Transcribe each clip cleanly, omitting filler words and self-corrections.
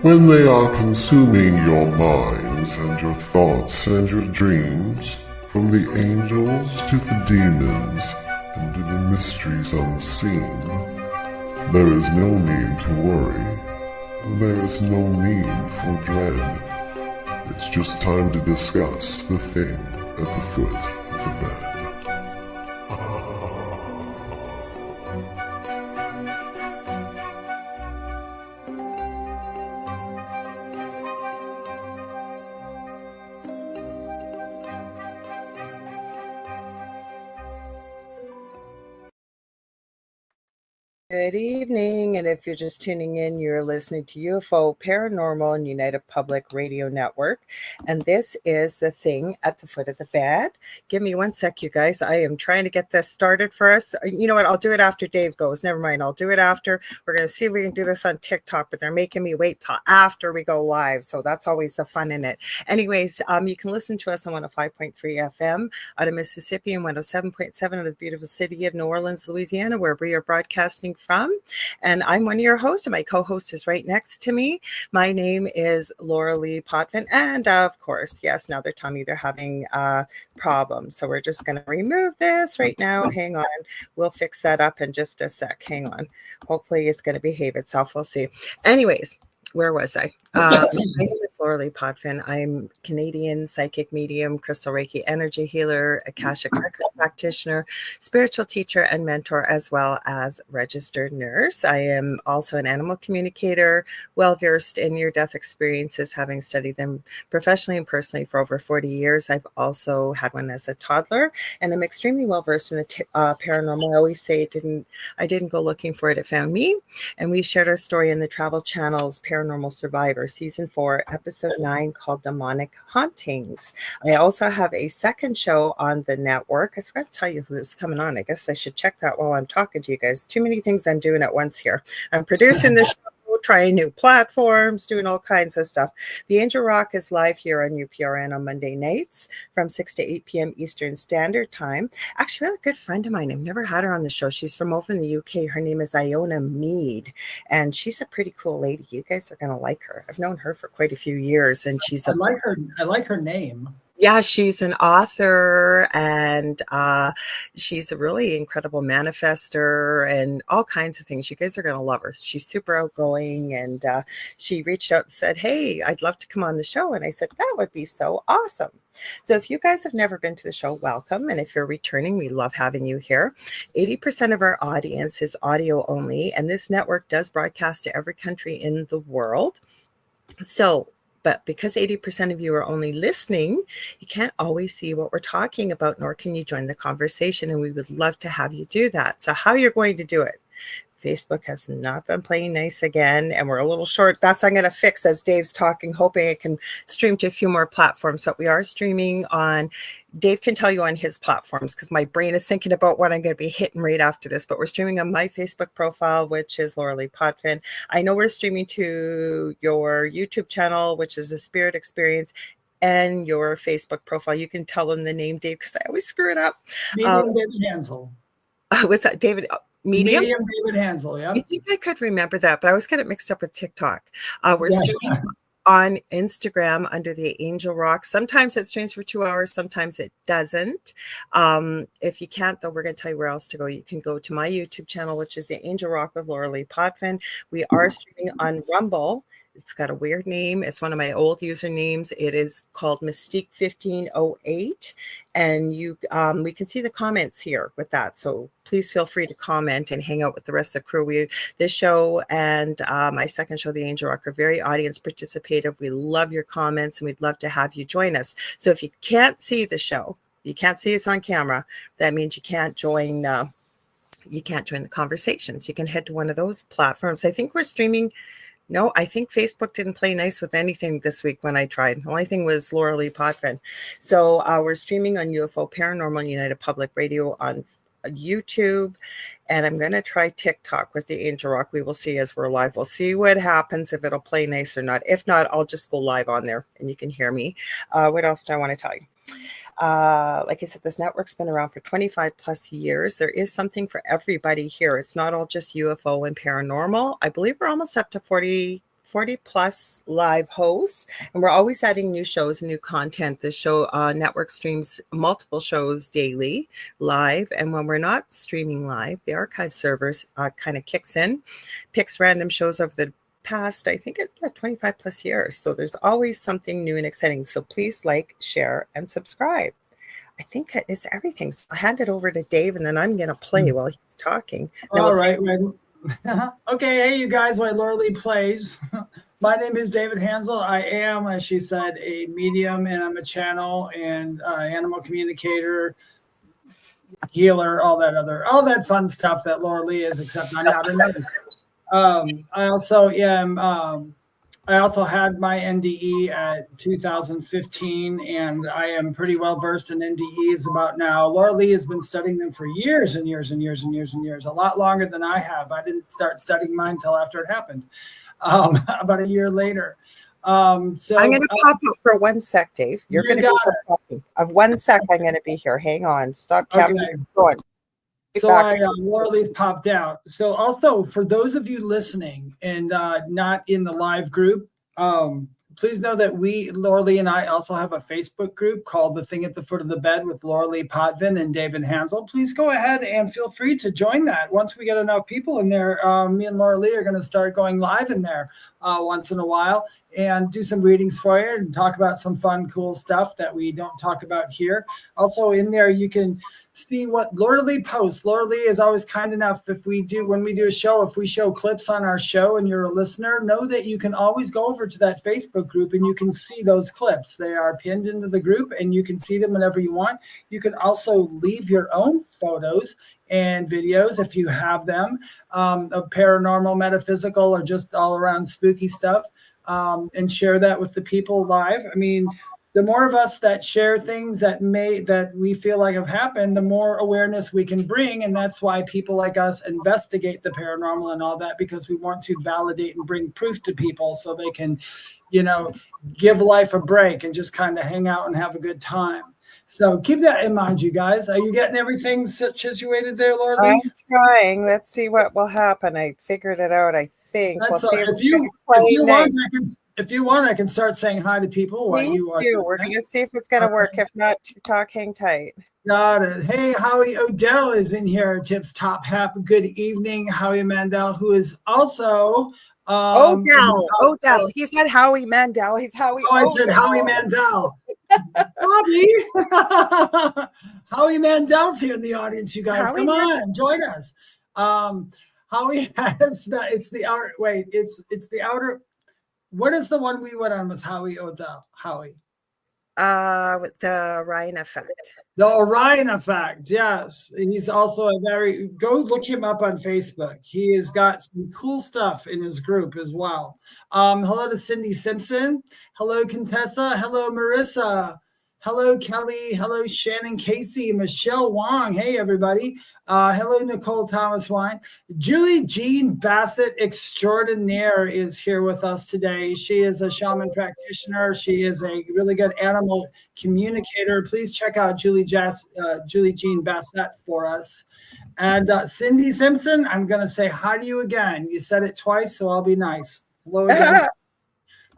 when they are consuming your minds and your thoughts and your dreams, from the angels to the demons and to the mysteries unseen, there is no need to worry. There is no need for dread. It's just time to discuss the thing at the foot of the bed. Good evening, and if you're just tuning in, you're listening to UFO Paranormal and United Public Radio Network, and this is the thing at the foot of the bed. Give me one sec, you guys. I am trying to get this started for us. You know what? I'll do it after Dave goes. Never mind. I'll do it after. We're going to see if we can do this on TikTok, but they're making me wait till after we go live, so that's always the fun in it. Anyways, you can listen to us on 105.3 FM out of Mississippi and 107.7 out of the beautiful city of New Orleans, Louisiana, where we are broadcasting from. And I'm one of your hosts, and my co-host is right next to me. My name is Lorilei Potvin, and of course, yes, now they're telling me they're having problems. So we're just going to remove this right now. Hang on. We'll fix that up in just a sec. Hang on. Hopefully it's going to behave itself. We'll see. Anyways, where was I? My name is Lorilei Potvin. I'm Canadian psychic medium, crystal Reiki energy healer, Akashic record practitioner, spiritual teacher and mentor, as well as registered nurse. I am also an animal communicator, well versed in near-death experiences, having studied them professionally and personally for over 40 years. I've also had one as a toddler, and I'm extremely well versed in the paranormal. I always say I didn't go looking for it; it found me. And we shared our story in the Travel Channel's Paranormal Survivor Season 4, Episode 9, called Demonic Hauntings. I also have a second show on the network. I forgot to tell you who's coming on. I guess I should check that while I'm talking to you guys. Too many things I'm doing at once here. I'm producing the show, trying new platforms, doing all kinds of stuff. The Angel Rock is live here on UPRN on Monday nights from 6 to 8 p.m. Eastern Standard Time. Actually, we have a good friend of mine. I've never had her on the show. She's from over in the UK. Her name is Iona Mead, and she's a pretty cool lady. You guys are going to like her. I've known her for quite a few years, and she's I like her name. Yeah, she's an author, and she's a really incredible manifester and all kinds of things. You guys are going to love her. She's super outgoing, and she reached out and said, hey, I'd love to come on the show. And I said, that would be so awesome. So if you guys have never been to the show, welcome. And if you're returning, we love having you here. 80% of our audience is audio only, and this network does broadcast to every country in the world. But because 80% of you are only listening, you can't always see what we're talking about, nor can you join the conversation. And we would love to have you do that. So how you're going to do it? Facebook has not been playing nice again, and we're a little short. That's what I'm going to fix as Dave's talking, hoping it can stream to a few more platforms. So we are streaming on, Dave can tell you on his platforms, because my brain is thinking about what I'm going to be hitting right after this, but we're streaming on my Facebook profile, which is Lorilei Potvin. I know we're streaming to your YouTube channel, which is The Spirit Experience, and your Facebook profile. You can tell them the name, Dave, because I always screw it up. Medium David Hanzel. What's that, David? Medium David Hanzel, yeah. You think I could remember that, but I always get it mixed up with TikTok. We're streaming on Instagram under the Angel Rock. Sometimes it streams for 2 hours, sometimes it doesn't. If you can't, though, we're going to tell you where else to go. You can go to my YouTube channel, which is the Angel Rock with Lorilei Potvin. We are streaming on Rumble. It's got a weird name. It's one of my old usernames. It is called Mystique 1508. And we can see the comments here with that. So please feel free to comment and hang out with the rest of the crew. This show and my second show, The Angel Rock, are very audience participative. We love your comments, and we'd love to have you join us. So if you can't see the show, you can't see us on camera, that means you can't join the conversations. You can head to one of those platforms. I think we're streaming. No, I think Facebook didn't play nice with anything this week when I tried. The only thing was Lorilei Potvin. So we're streaming on UFO Paranormal and United Public Radio on YouTube. And I'm going to try TikTok with the Angel Rock. We will see as we're live. We'll see what happens, if it'll play nice or not. If not, I'll just go live on there and you can hear me. What else do I want to tell you? Like I said, this network's been around for 25 plus years. There is something for everybody here. It's not all just UFO and paranormal. I believe we're almost up to 40 40 plus live hosts, and we're always adding new shows and new content. The show network streams multiple shows daily live, and when we're not streaming live, the archive servers kind of kicks in, picks random shows over the past, I think, 25 plus years. So there's always something new and exciting. So please like, share, and subscribe. I think it's everything. So I'll hand it over to Dave, and then I'm going to play while he's talking. All right. Okay. Hey, you guys, while Lorilei plays. My name is David Hanzel. I am, as she said, a medium, and I'm a channel and animal communicator, healer, all that fun stuff that Lorilei is, except I'm not a nurse. I also had my NDE at 2015, and I am pretty well versed in NDEs about now. Lorilei has been studying them for years and years and years and years and years, a lot longer than I have. I didn't start studying mine until after it happened, about a year later. So I'm going to pop up for 1 sec, Dave. You're going to be talking. Of 1 sec, I'm going to be here. Hang on. Stop capturing. Going. So Lorilei popped out. So also, for those of you listening and not in the live group, please know that Lorilei and I also have a Facebook group called The Thing at the Foot of the Bed with Lorilei Potvin and David Hanzel. Please go ahead and feel free to join that. Once we get enough people in there, me and Lorilei are going to start going live in there once in a while and do some readings for you and talk about some fun, cool stuff that we don't talk about here. Also in there, you can see what Lorilei posts. Lorilei is always kind enough, when we do a show, if we show clips on our show and you're a listener, know that you can always go over to that Facebook group and you can see those clips. They are pinned into the group and you can see them whenever you want. You can also leave your own photos and videos if you have them, of paranormal, metaphysical, or just all around spooky stuff, and share that with the people live. I mean, the more of us that share things that we feel like have happened, the more awareness we can bring. And that's why people like us investigate the paranormal and all that, because we want to validate and bring proof to people so they can, give life a break and just kind of hang out and have a good time. So keep that in mind, you guys. Are you getting everything situated there, Lorilei? I'm trying. Let's see what will happen. I figured it out, I think. We'll see if you want, I can start saying hi to people. Please do. We're going to see if it's going to work. If not, talk, hang tight. Got it. Hey, Howie Odell is in here. Tips top half. Good evening, Howie Mandel, who is also Odell. He said Howie Mandel. He's Howie. I said Howie Mandel. Bobby. Howie Mandel's here in the audience, you guys. Come on, join us. Howie has it's the outer. What is the one we went on with Howie Odell? Howie. With the Orion effect. The Orion effect, yes. He's also go look him up on Facebook. He has got some cool stuff in his group as well. Hello to Cindy Simpson. Hello, Contessa. Hello, Marissa. Hello, Kelly. Hello, Shannon Casey. Michelle Wong. Hey, everybody. Hello, Nicole Thomas Wine. Julie Jean Bassett Extraordinaire is here with us today. She is a shaman practitioner. She is a really good animal communicator. Please check out Julie Jean Bassett for us. And Cindy Simpson, I'm going to say hi to you again. You said it twice, so I'll be nice. Hello again.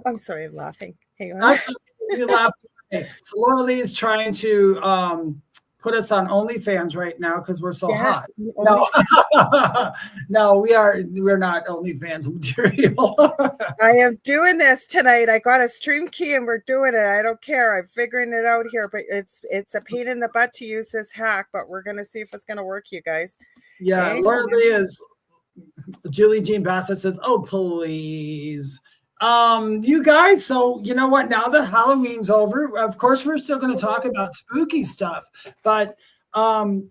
I'm sorry, I'm laughing. Hang on. That's okay. You laugh. Okay. So Lorilei is trying to put us on OnlyFans right now because we're so hot. No, we're not OnlyFans material. I am doing this tonight. I got a stream key and we're doing it. I don't care. I'm figuring it out here, but it's a pain in the butt to use this hack, but we're gonna see if it's gonna work, you guys. Yeah, okay. Lorilei is Julie Jean Bassett says, "Oh, please." You guys, so you know what, now that Halloween's over, of course we're still going to talk about spooky stuff, but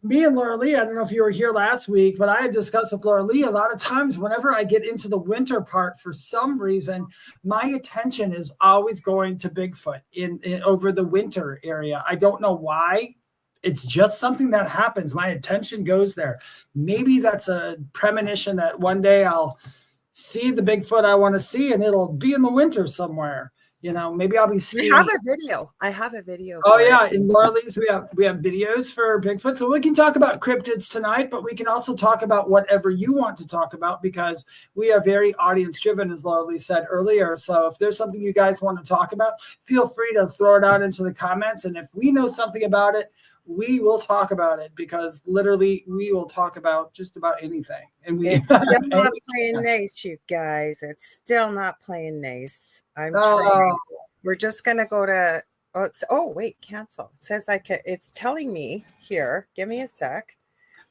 me and Lorilei, I don't know if you were here last week, but I had discussed with Lorilei a lot of times whenever I get into the winter part, for some reason my attention is always going to Bigfoot in over the winter area. I don't know why. It's just something that happens. My attention goes there. Maybe that's a premonition that one day I'll see the Bigfoot I want to see, and it'll be in the winter somewhere. Maybe I'll be skiing. I have a video. Oh yeah, in Lorilai's we have videos for Bigfoot, so we can talk about cryptids tonight, but we can also talk about whatever you want to talk about because we are very audience driven, as Lorilei said earlier. So if there's something you guys want to talk about, feel free to throw it out into the comments, and if we know something about it, we will talk about it because literally we will talk about just about anything. And it's still not playing nice, you guys. It's still not playing nice. I'm trying. We're just gonna go to wait, cancel. It says it's telling me here. Give me a sec.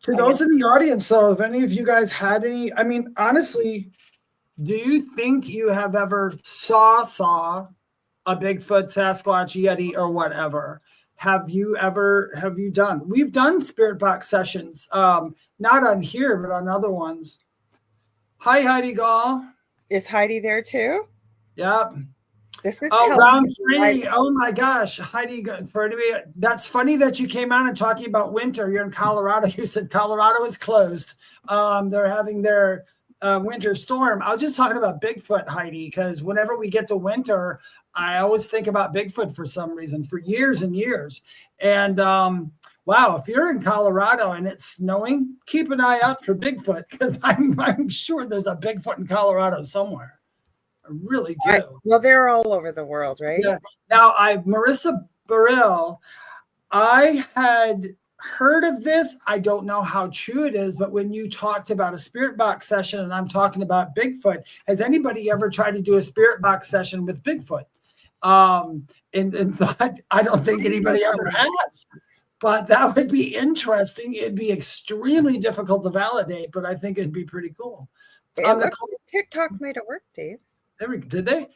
To those in the audience, though, if any of you guys had any, I mean, honestly, do you think you have ever saw a Bigfoot, Sasquatch, Yeti, or whatever? Have you done? We've done spirit box sessions, not on here, but on other ones. Hi, Heidi Gall. Is Heidi there too? Yep. This is round 3. Oh my gosh, Heidi, that's funny that you came on and talking about winter. You're in Colorado. You said Colorado is closed. They're having their winter storm. I was just talking about Bigfoot, Heidi, because whenever we get to winter, I always think about Bigfoot for some reason for years and years. And wow, if you're in Colorado and it's snowing, keep an eye out for Bigfoot because I'm sure there's a Bigfoot in Colorado somewhere. I really do. Well, they're all over the world, right? Yeah. Now, Marissa Burrell, I had heard of this. I don't know how true it is, but when you talked about a spirit box session and I'm talking about Bigfoot, has anybody ever tried to do a spirit box session with Bigfoot? And thought, I don't think anybody ever has, but that would be interesting. It'd be extremely difficult to validate, but I think it'd be pretty cool. TikTok made it work, Dave. Did they?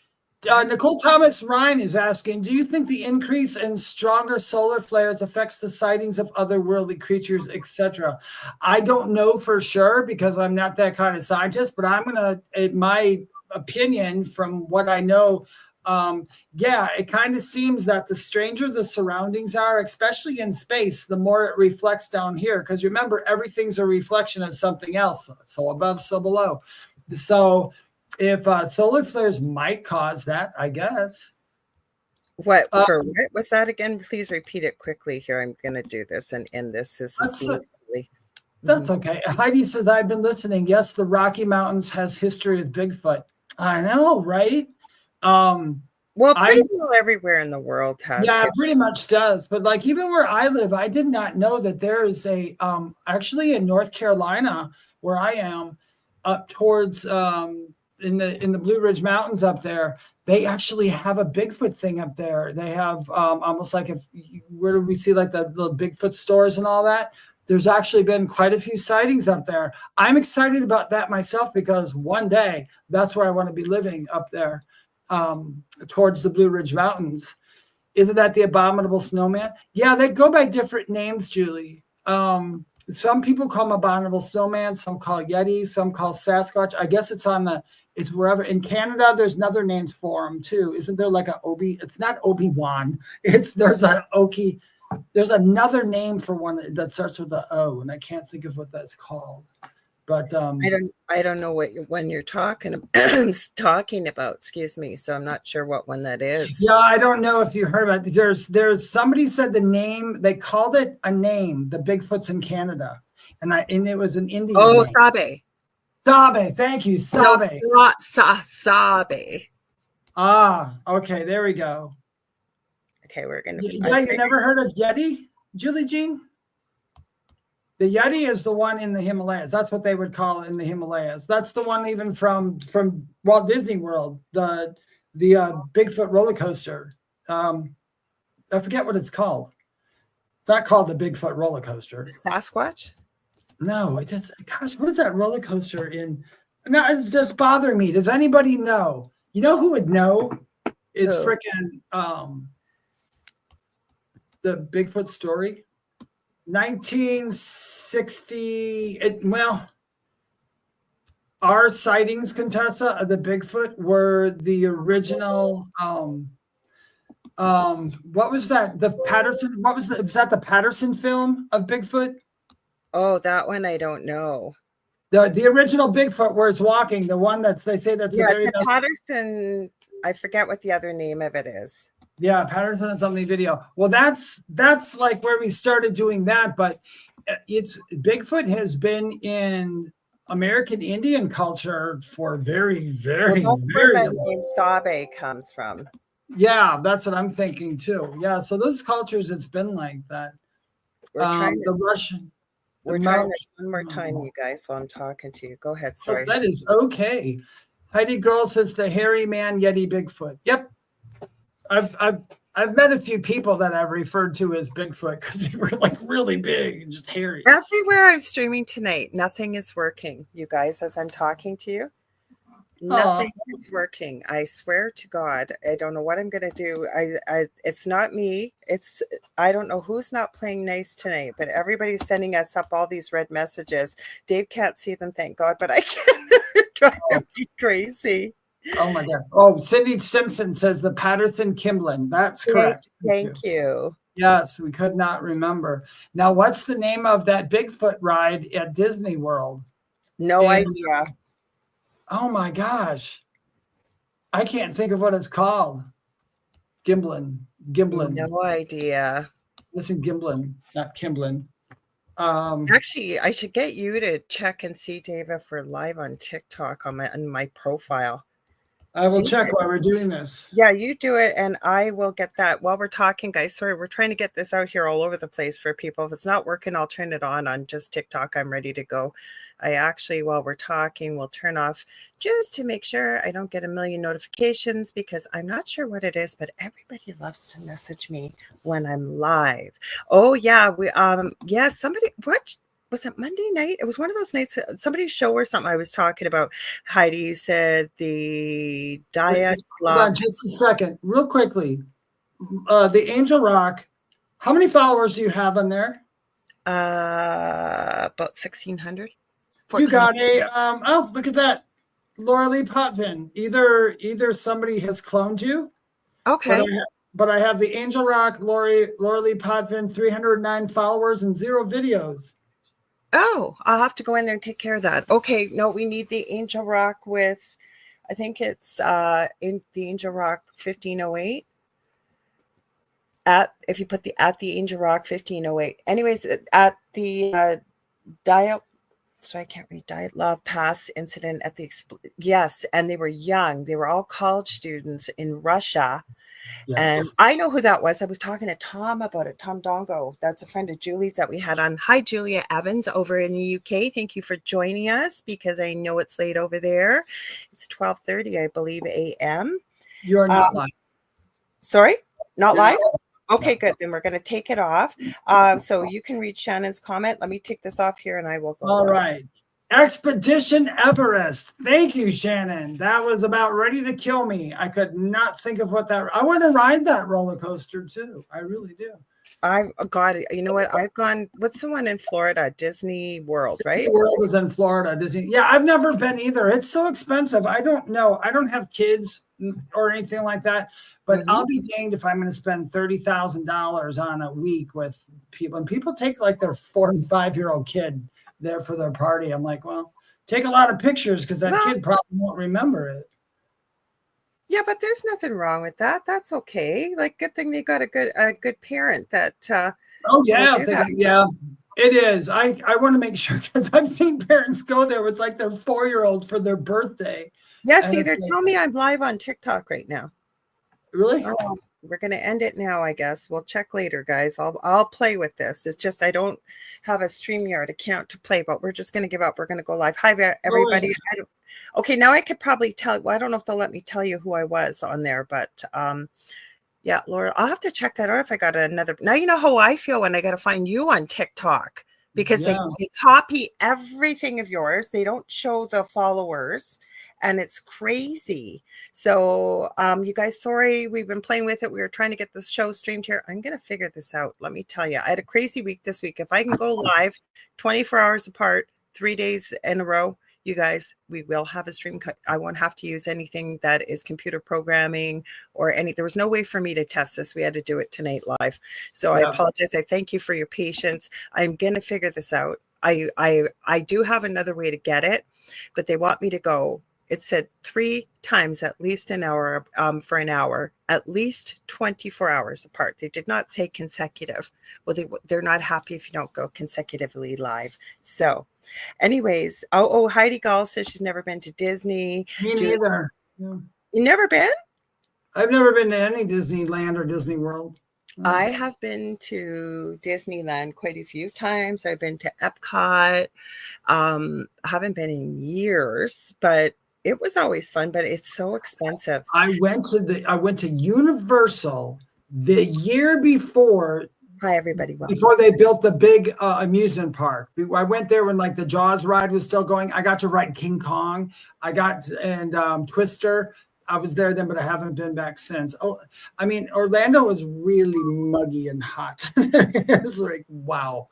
Nicole Thomas Ryan is asking, do you think the increase in stronger solar flares affects the sightings of otherworldly creatures, etc.? I don't know for sure because I'm not that kind of scientist, but in my opinion, from what I know, it kind of seems that the stranger the surroundings are, especially in space, the more it reflects down here. Because remember, everything's a reflection of something else. So above, so below. So if solar flares might cause that, I guess. What was that again? Please repeat it quickly here. I'm going to do this and end this. This is silly. That's okay. Heidi says, I've been listening. Yes, the Rocky Mountains has history of Bigfoot. I know, right? Well, pretty well everywhere in the world has. Yeah, it pretty much does. But like even where I live, I did not know that there is a actually in North Carolina where I am, up towards in the Blue Ridge Mountains up there, they actually have a Bigfoot thing up there. They have almost like where do we see like the little Bigfoot stores and all that? There's actually been quite a few sightings up there. I'm excited about that myself because one day that's where I want to be living up there. Towards the Blue Ridge Mountains. Isn't that the Abominable Snowman? Yeah, they go by different names, Julie. Some people call them Abominable Snowman, some call Yeti, some call Sasquatch. I guess it's wherever. In Canada, there's another names for them too. Isn't there like it's not Obi-Wan. There's another name for one that starts with an O, and I can't think of what that's called. But I don't know when you're talking about, excuse me, so I'm not sure what one that is. Yeah, I don't know if you heard about it. There's somebody said the name, they called it a name, the Bigfoots in Canada. And it was an Indian name. Sabe. Sabe, thank you, Sabe. No, Sabe. Ah, okay, there we go. Okay, we're gonna. Yeah, you never heard of Yeti, Julie Jean? The Yeti is the one in the Himalayas. That's what they would call it in the Himalayas. That's the one even from Walt Disney World, the Bigfoot roller coaster. I forget what it's called. It's not called the Bigfoot roller coaster. Sasquatch? No, it is. Gosh, what is that roller coaster in? No, it's just bothering me. Does anybody know? You know who would know? Is freaking the Bigfoot story. 1960. Our sightings, Contessa, of the Bigfoot were the original. What was that? The Patterson. Was that the Patterson film of Bigfoot? Oh, that one I don't know. The original Bigfoot where it's walking, the one they say that's the very best. Patterson. I forget what the other name of it is. Yeah, Patterson and something video. Well, that's like where we started doing that, but it's Bigfoot has been in American Indian culture for very, very, Well, that's very where the long. name Sabe comes from. Yeah, that's what I'm thinking too. Yeah, so those cultures, it's been like that. We're trying The Russian. We're trying this one more time, you guys, while I'm talking to you. Go ahead. Sorry. Oh, that is okay. Heidi Girl says the hairy man Yeti Bigfoot. Yep. I've met a few people that I've referred to as Bigfoot because they were like really big and just hairy. Everywhere I'm streaming tonight, nothing is working, you guys, as I'm talking to you. Nothing is working. I swear to God, I don't know what I'm going to do. It's not me. I don't know who's not playing nice tonight, but everybody's sending us up all these red messages. Dave can't see them, thank God, but I can. Drive me crazy. Oh my God. Oh, Cindy Simpson says the Patterson Kimblin. That's correct. Thank you. Yes, we could not remember. Now, what's the name of that Bigfoot ride at Disney World? No idea. Oh my gosh. I can't think of what it's called. Gimblin. No idea. Listen, Gimblin, not Kimblin. Actually, I should get you to check and see, Dave, if we're live on TikTok on my profile. I will check while we're doing this. Yeah, you do it, and I will get that while we're talking, guys. Sorry, we're trying to get this out here all over the place for people. If it's not working, I'll turn it on just TikTok. I'm ready to go. I actually, while we're talking, will turn off just to make sure I don't get a million notifications because I'm not sure what it is, but everybody loves to message me when I'm live. Oh yeah, somebody, what was it, Monday night? It was one of those nights, somebody's show or something I was talking about. Heidi said the diet. Hold on just a second, real quickly. The Angel Rock, how many followers do you have on there? About 1,600. You got a oh, look at that. Lorilei Potvin. Either somebody has cloned you. Okay. But I have the Angel Rock, Lorilei Potvin, 309 followers and 0 videos. Oh, I'll have to go in there and take care of that. Okay, no, we need the Angel Rock with, I think it's in the Angel Rock 1508. If you put the Angel Rock 1508. Anyways, at the dial. So I can't read Diet Love Pass incident at the yes, and they were young. They were all college students in Russia. Yes. And I know who that was. I was talking to Tom about it. Tom Dongo. That's a friend of Julie's that we had on. Hi, Julia Evans over in the UK. Thank you for joining us because I know it's late over there. It's 12:30, I believe, a.m. You are not live. Sorry? Not live? Okay, good. Then we're going to take it off. So you can read Shannon's comment. Let me take this off here and I will go. All right. Expedition Everest. Thank you, Shannon. That was about ready to kill me. I could not think of what that. I want to ride that roller coaster too. I really do. I've got it. You know what? I've gone. What's the one in Florida? Disney World, right? Disney World is in Florida. Disney. Yeah, I've never been either. It's so expensive. I don't know. I don't have kids or anything like that. But I'll be danged if I'm going to spend $30,000 on a week with people. And people take like their 4 and 5-year-old kid there for their party. I'm like, well, take a lot of pictures because that kid probably won't remember it. Yeah, but there's nothing wrong with that. That's okay. Like, good thing they got a good parent that. Oh yeah, yeah, it is. I want to make sure because I've seen parents go there with like their 4-year-old for their birthday. Yeah, see, they're telling me I'm live on TikTok right now. Really? Oh, we're going to end it now, I guess. We'll check later, guys. I'll play with this. It's just I don't have a StreamYard account to play, but we're just going to give up. We're going to go live. Hi, everybody. Okay, now I could probably tell. Well, I don't know if they'll let me tell you who I was on there, but yeah, Laura, I'll have to check that out if I got another. Now you know how I feel when I got to find you on TikTok because they copy everything of yours. They don't show the followers. And it's crazy. So you guys, sorry, we've been playing with it. We were trying to get this show streamed here. I'm going to figure this out. Let me tell you, I had a crazy week this week. If I can go live 24 hours apart, 3 days in a row, you guys, we will have a stream. I won't have to use anything that is computer programming or any. There was no way for me to test this. We had to do it tonight live. So I apologize. I thank you for your patience. I'm going to figure this out. I do have another way to get it, but they want me to go. It said 3 times, at least an hour, for an hour, at least 24 hours apart. They did not say consecutive. Well, they're not happy if you don't go consecutively live. So anyways, Heidi Gall says she's never been to Disney. Me neither. Yeah. You never been? I've never been to any Disneyland or Disney World. I have been to Disneyland quite a few times. I've been to Epcot. I haven't been in years, but it was always fun, but it's so expensive. I went to Universal the year before. Hi, everybody. Welcome. Before they built the big amusement park. I went there when like the Jaws ride was still going. I got to ride King Kong. And Twister. I was there then, but I haven't been back since. Oh, I mean, Orlando was really muggy and hot. It's like, wow.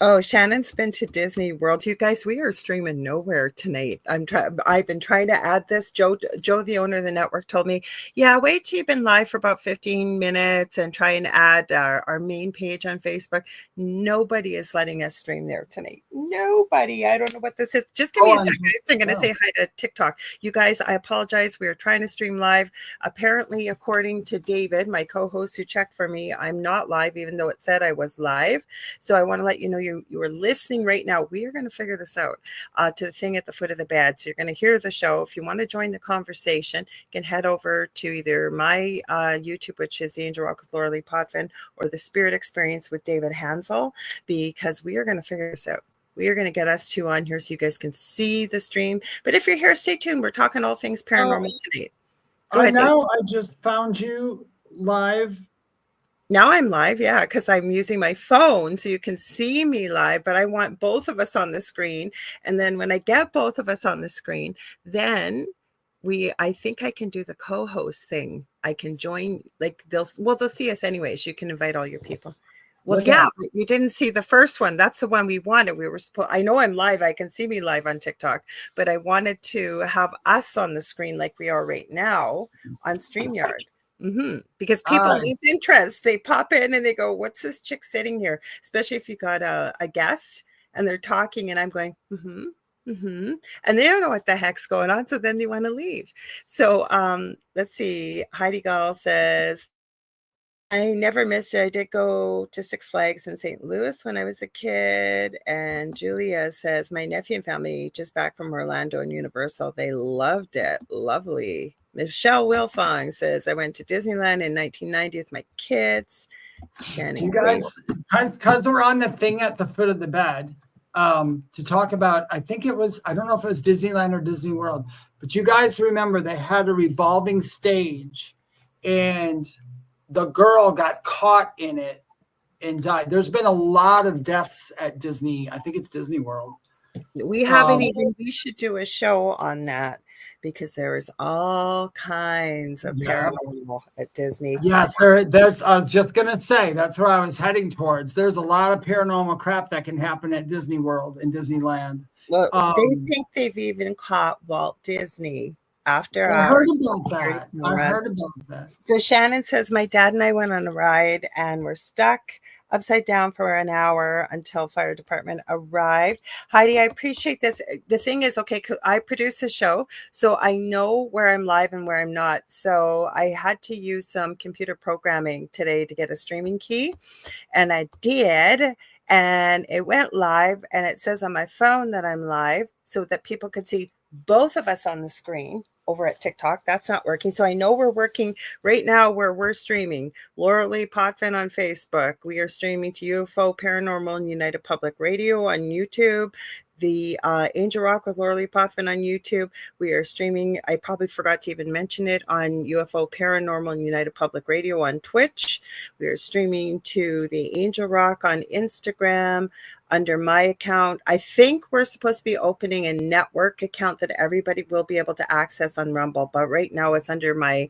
Oh, Shannon's been to Disney World. You guys, we are streaming nowhere tonight. I've been trying to add this. Joe, the owner of the network, told me, yeah, wait till you've been live for about 15 minutes and try and add our main page on Facebook. Nobody is letting us stream there tonight. Nobody. I don't know what this is. Just give me a second. I'm going to say hi to TikTok. You guys, I apologize. We are trying to stream live. Apparently, according to David, my co-host who checked for me, I'm not live, even though it said I was live. So I want to let you know you are listening right now. We are going to figure this out to the thing at the foot of the bed. So you're going to hear the show. If you want to join the conversation, you can head over to either my YouTube, which is the Angel Rock of Lorilei Potvin, or the Spirit Experience with David Hanzel, because we are going to figure this out. We are going to get us two on here so you guys can see the stream. But if you're here, stay tuned. We're talking all things paranormal today. Go ahead, now I just found you live. Now I'm live, yeah, because I'm using my phone so you can see me live, but I want both of us on the screen. And then when I get both of us on the screen, then I think I can do the co-host thing. I can join, like they'll see us anyways. You can invite all your people. Well, you didn't see the first one. That's the one we wanted. I know I'm live. I can see me live on TikTok, but I wanted to have us on the screen like we are right now on StreamYard. Because people lose interest. They pop in and they go, what's this chick sitting here? Especially if you got a guest and they're talking and I'm going, and they don't know what the heck's going on. So then they want to leave. So let's see. Heidi Gall says, I never missed it. I did go to Six Flags in St. Louis when I was a kid. And Julia says, my nephew and family just back from Orlando and Universal. They loved it. Lovely. Michelle Wilfong says, I went to Disneyland in 1990 with my kids. You guys, because we're on the thing at the foot of the bed, to talk about, I don't know if it was Disneyland or Disney World, but you guys remember they had a revolving stage and the girl got caught in it and died. There's been a lot of deaths at Disney. I think it's Disney World. We should do a show on that because there is all kinds of paranormal at Disney. Yes, there's, I was just going to say, that's where I was heading towards. There's a lot of paranormal crap that can happen at Disney World and Disneyland. Well, they think they've even caught Walt Disney after I hours. heard about that. So Shannon says, my dad and I went on a ride and we're stuck upside down for an hour until fire department arrived. Heidi, I appreciate this. The thing is, okay, I produce the show, so I know where I'm live and where I'm not. So I had to use some computer programming today to get a streaming key, and I did. And it went live, and it says on my phone that I'm live so that people could see both of us on the screen over at TikTok. That's not working. So I know we're working right now where we're streaming. Lorilei Potvin on Facebook. We are streaming to UFO Paranormal and United Public Radio on YouTube. The Angel Rock with Lorilei Potvin on YouTube. We are streaming, I probably forgot to even mention it, on UFO Paranormal and United Public Radio on Twitch. We are streaming to the Angel Rock on Instagram under my account. I think we're supposed to be opening a network account that everybody will be able to access on Rumble, but right now it's under my,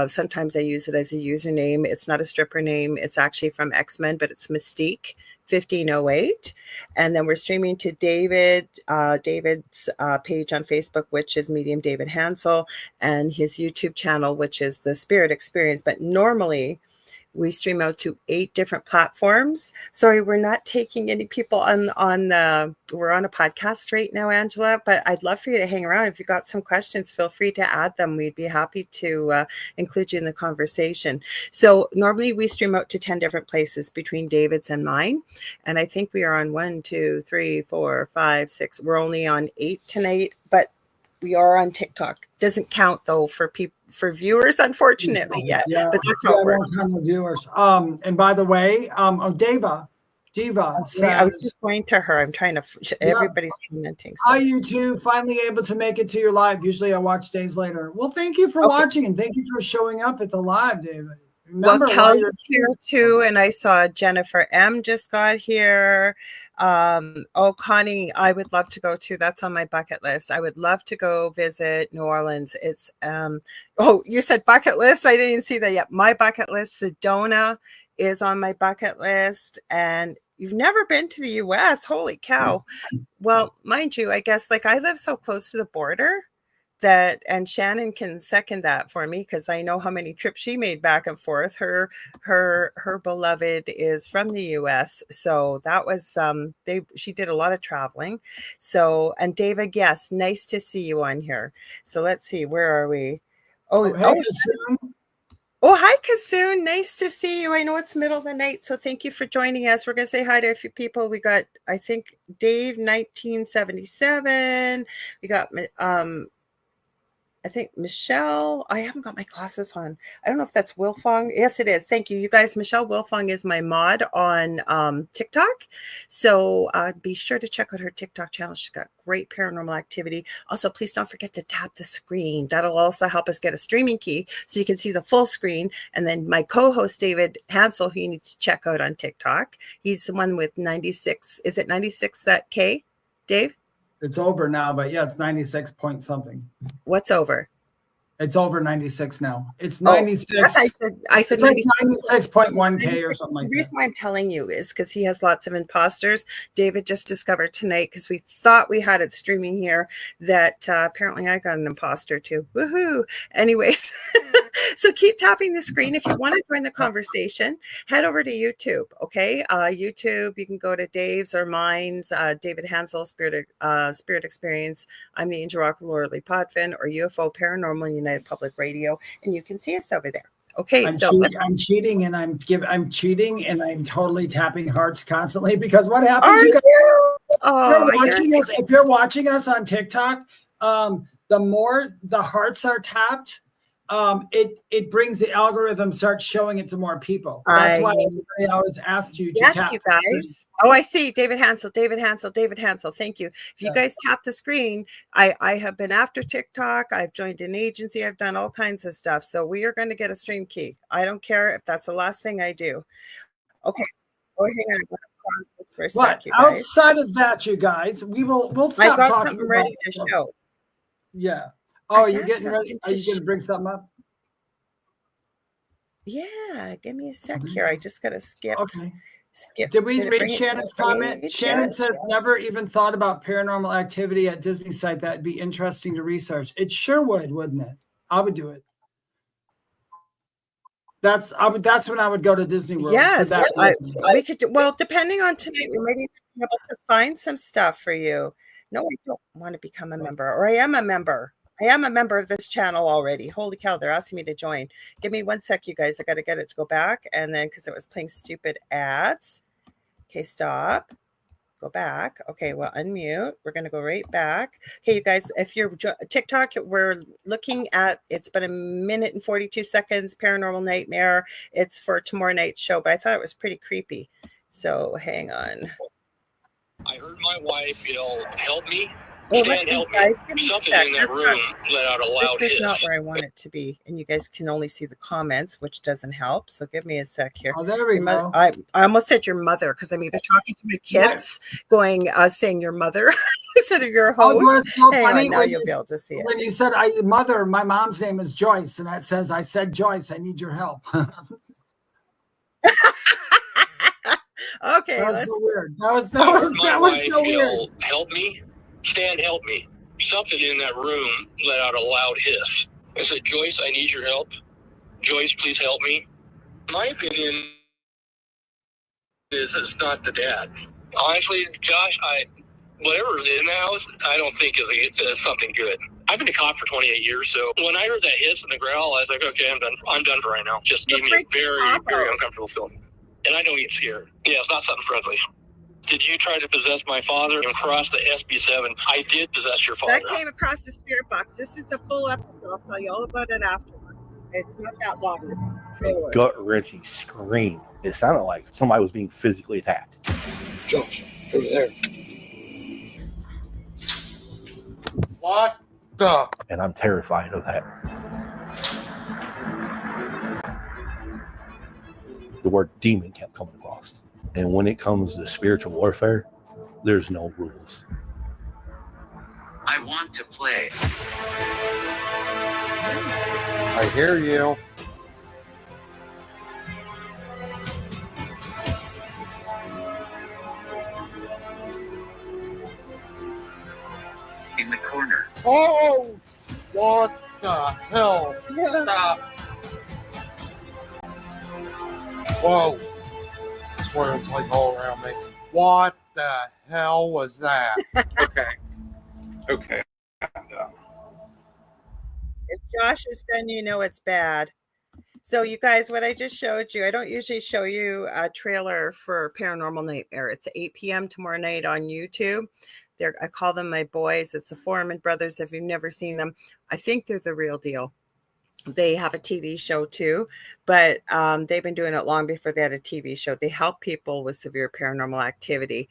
sometimes I use it as a username. It's not a stripper name. It's actually from X-Men, but it's Mystique 1508. And then we're streaming to David's page on Facebook, which is Medium David Hanzel, and his YouTube channel, which is the Spirit Experience. But normally We stream out to 8 different platforms. Sorry, we're not taking any people we're on a podcast right now, Angela, but I'd love for you to hang around. If you've got some questions, feel free to add them. We'd be happy to include you in the conversation. So normally we stream out to 10 different places between David's and mine. And I think we are on 1, 2, 3, 4, 5, 6. We're only on 8 tonight, but we are on TikTok. Doesn't count though for viewers, unfortunately, yet. Yeah, but that's how it works. Viewers. And by the way, Diva says, I was just going to her. I'm trying to. Everybody's commenting. So. Hi, you two. Finally able to make it to your live. Usually I watch days later. Well, thank you for watching and thank you for showing up at the live, David. Remember, Kelly's here too, and I saw Jennifer M just got here. Connie, I would love to go to. That's on my bucket list. I would love to go visit New Orleans. It's you said bucket list. I didn't see that yet. My bucket list, Sedona, is on my bucket list. And you've never been to the US. Holy cow. Well, mind you, I guess I live so close to the border and Shannon can second that for me because I know how many trips she made back and forth. Her beloved is from the US. So that was she did a lot of traveling. So, and David, yes, nice to see you on here. So let's see, where are we? Hi Kasoon, nice to see you. I know it's middle of the night, so thank you for joining us. We're going to say hi to a few people. We got, I think, Dave 1977. We got I think Michelle, I haven't got my glasses on. I don't know if that's Wilfong. Yes, it is. Thank you. You guys, Michelle Wilfong is my mod on TikTok. So be sure to check out her TikTok channel. She's got great paranormal activity. Also, please don't forget to tap the screen. That'll also help us get a streaming key so you can see the full screen. And then my co-host, David Hanzel, who you need to check out on TikTok. He's the one with 96. Is it 96 that K, Dave? It's over now, but yeah, it's 96 point something. What's over? It's over 96 now. It's 96. I said it's 96.1K or something like that. The reason why I'm telling you is because he has lots of imposters. David just discovered tonight, because we thought we had it streaming here, that apparently I got an imposter too. Woohoo! Anyways, so keep tapping the screen. If you want to join the conversation, head over to YouTube, okay? YouTube, you can go to Dave's or mine's, David Hanzel, Spirit Experience. I'm the Angel Rock Lorilei Potvin, or UFO Paranormal United Public Radio, and you can see us over there. Okay, I'm cheating and I'm totally tapping hearts constantly, because what happens? If you're watching us on TikTok, the more the hearts are tapped, it brings the algorithm, starts showing it to more people. That's why I always asked you to tap. You guys. Oh, I see. David Hanzel. Thank you. If you guys tap the screen, I have been after TikTok. I've joined an agency. I've done all kinds of stuff. So we are going to get a stream key. I don't care if that's the last thing I do. Okay. Oh, hang on. I'm going to pause this for a sec, you guys. Outside of that, you guys, we'll stop talking. I got something ready to show. Yeah. Oh, are you getting ready? Are you going to bring something up? Yeah, give me a sec here. I just got to skip. Okay. Did we read Shannon's comment? Shannon says, never even thought about paranormal activity at Disney site. That'd be interesting to research. It sure would, wouldn't it? I would do it. That's when I would go to Disney World. Yes, we could do, well, depending on tonight, we might even be able to find some stuff for you. No, I don't want to become a member, or I am a member. I am a member of this channel already. Holy cow, they're asking me to join. Give me 1 sec, you guys. I got to get it to go back. And then, because it was playing stupid ads. Okay, stop. Go back. Okay, well, unmute. We're going to go right back. Okay, you guys, if you're TikTok, we're looking at, it's been 1 minute and 42 seconds, Paranormal Nightmare. It's for tomorrow night's show, but I thought it was pretty creepy. So hang on. I heard my wife yell, "Help me." Well, guys, give me something in that room let out a loud This is not where I want it to be. And you guys can only see the comments, which doesn't help. So give me a sec here. Oh, there we go. I almost said your mother, because I'm either talking to my kids, saying your mother instead of your host. Oh, it's so funny. Now you'll be able to see it. When you said mother, my mom's name is Joyce, and that says, I said, Joyce, I need your help. Okay. That was so weird. That was so weird. Help me. Stan, help me. Something in that room let out a loud hiss. I said, Joyce, I need your help. Joyce, please help me. My opinion is it's not the dad. Honestly, Josh, whatever is in the house, I don't think is something good. I've been a cop for 28 years, so when I heard that hiss and the growl, I was like, okay, I'm done. I'm done for right now. Just gave me a very, very uncomfortable feeling. And I don't get scared. Yeah, it's not something friendly. Did you try to possess my father and cross the SB7? I did possess your father. That came across the spirit box. This is a full episode. I'll tell you all about it afterwards. It's not that long. This is a trailer. Gut-wrenching scream. It sounded like somebody was being physically attacked. Josh, over there. What the? And I'm terrified of that. The word demon kept coming across. And when it comes to spiritual warfare, there's no rules. I want to play. I hear you. In the corner. Oh, what the hell? Stop. Whoa. I swear it's like all around me. What the hell was that? Okay. If Josh is done, you know it's bad. So you guys, what I just showed you, I don't usually show you a trailer for Paranormal Nightmare. It's 8 p.m. tomorrow night on YouTube. I call them my boys. It's the Foreman brothers. If you've never seen them, I think they're the real deal. They have a TV show too, but they've been doing it long before they had a TV show. They help people with severe paranormal activity.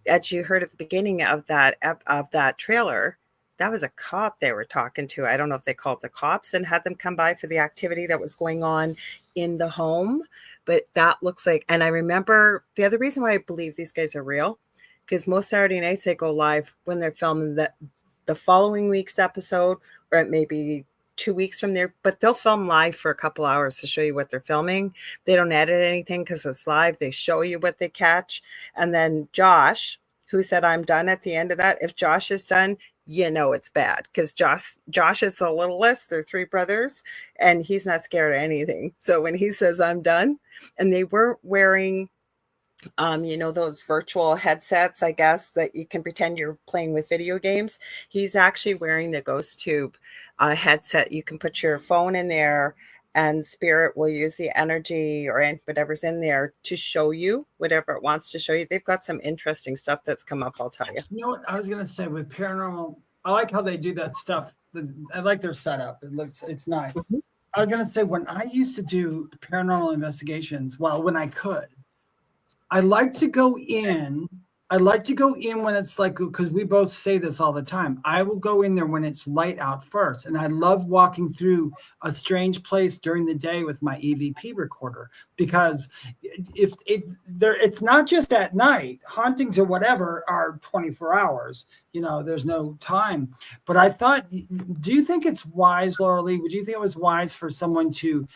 As you heard at the beginning of that trailer, that was a cop they were talking to. I don't know if they called the cops and had them come by for the activity that was going on in the home, but that looks like, and I remember the other reason why I believe these guys are real, because most Saturday nights they go live when they're filming the following week's episode, or it may be 2 weeks from there, but they'll film live for a couple hours to show you what they're filming. They don't edit anything because it's live. They show you what they catch. And then Josh, who said I'm done at the end of that, if Josh is done, you know it's bad, because Josh is the littlest. They're three brothers, and he's not scared of anything. So when he says I'm done, and they were wearing those virtual headsets, I guess, that you can pretend you're playing with video games. He's actually wearing the Ghost Tube headset. You can put your phone in there, and spirit will use the energy or whatever's in there to show you whatever it wants to show you. They've got some interesting stuff that's come up, I'll tell you. You know what I was going to say with paranormal? I like how they do that stuff. I like their setup. It's nice. Mm-hmm. I was going to say, when I used to do paranormal investigations, when I could, I like to go in when it's like, because we both say this all the time. I will go in there when it's light out first. And I love walking through a strange place during the day with my EVP recorder, because it's not just at night. Hauntings or whatever are 24 hours. There's no time. But I thought, do you think it's wise, Lorilei? Would you think it was wise for someone to,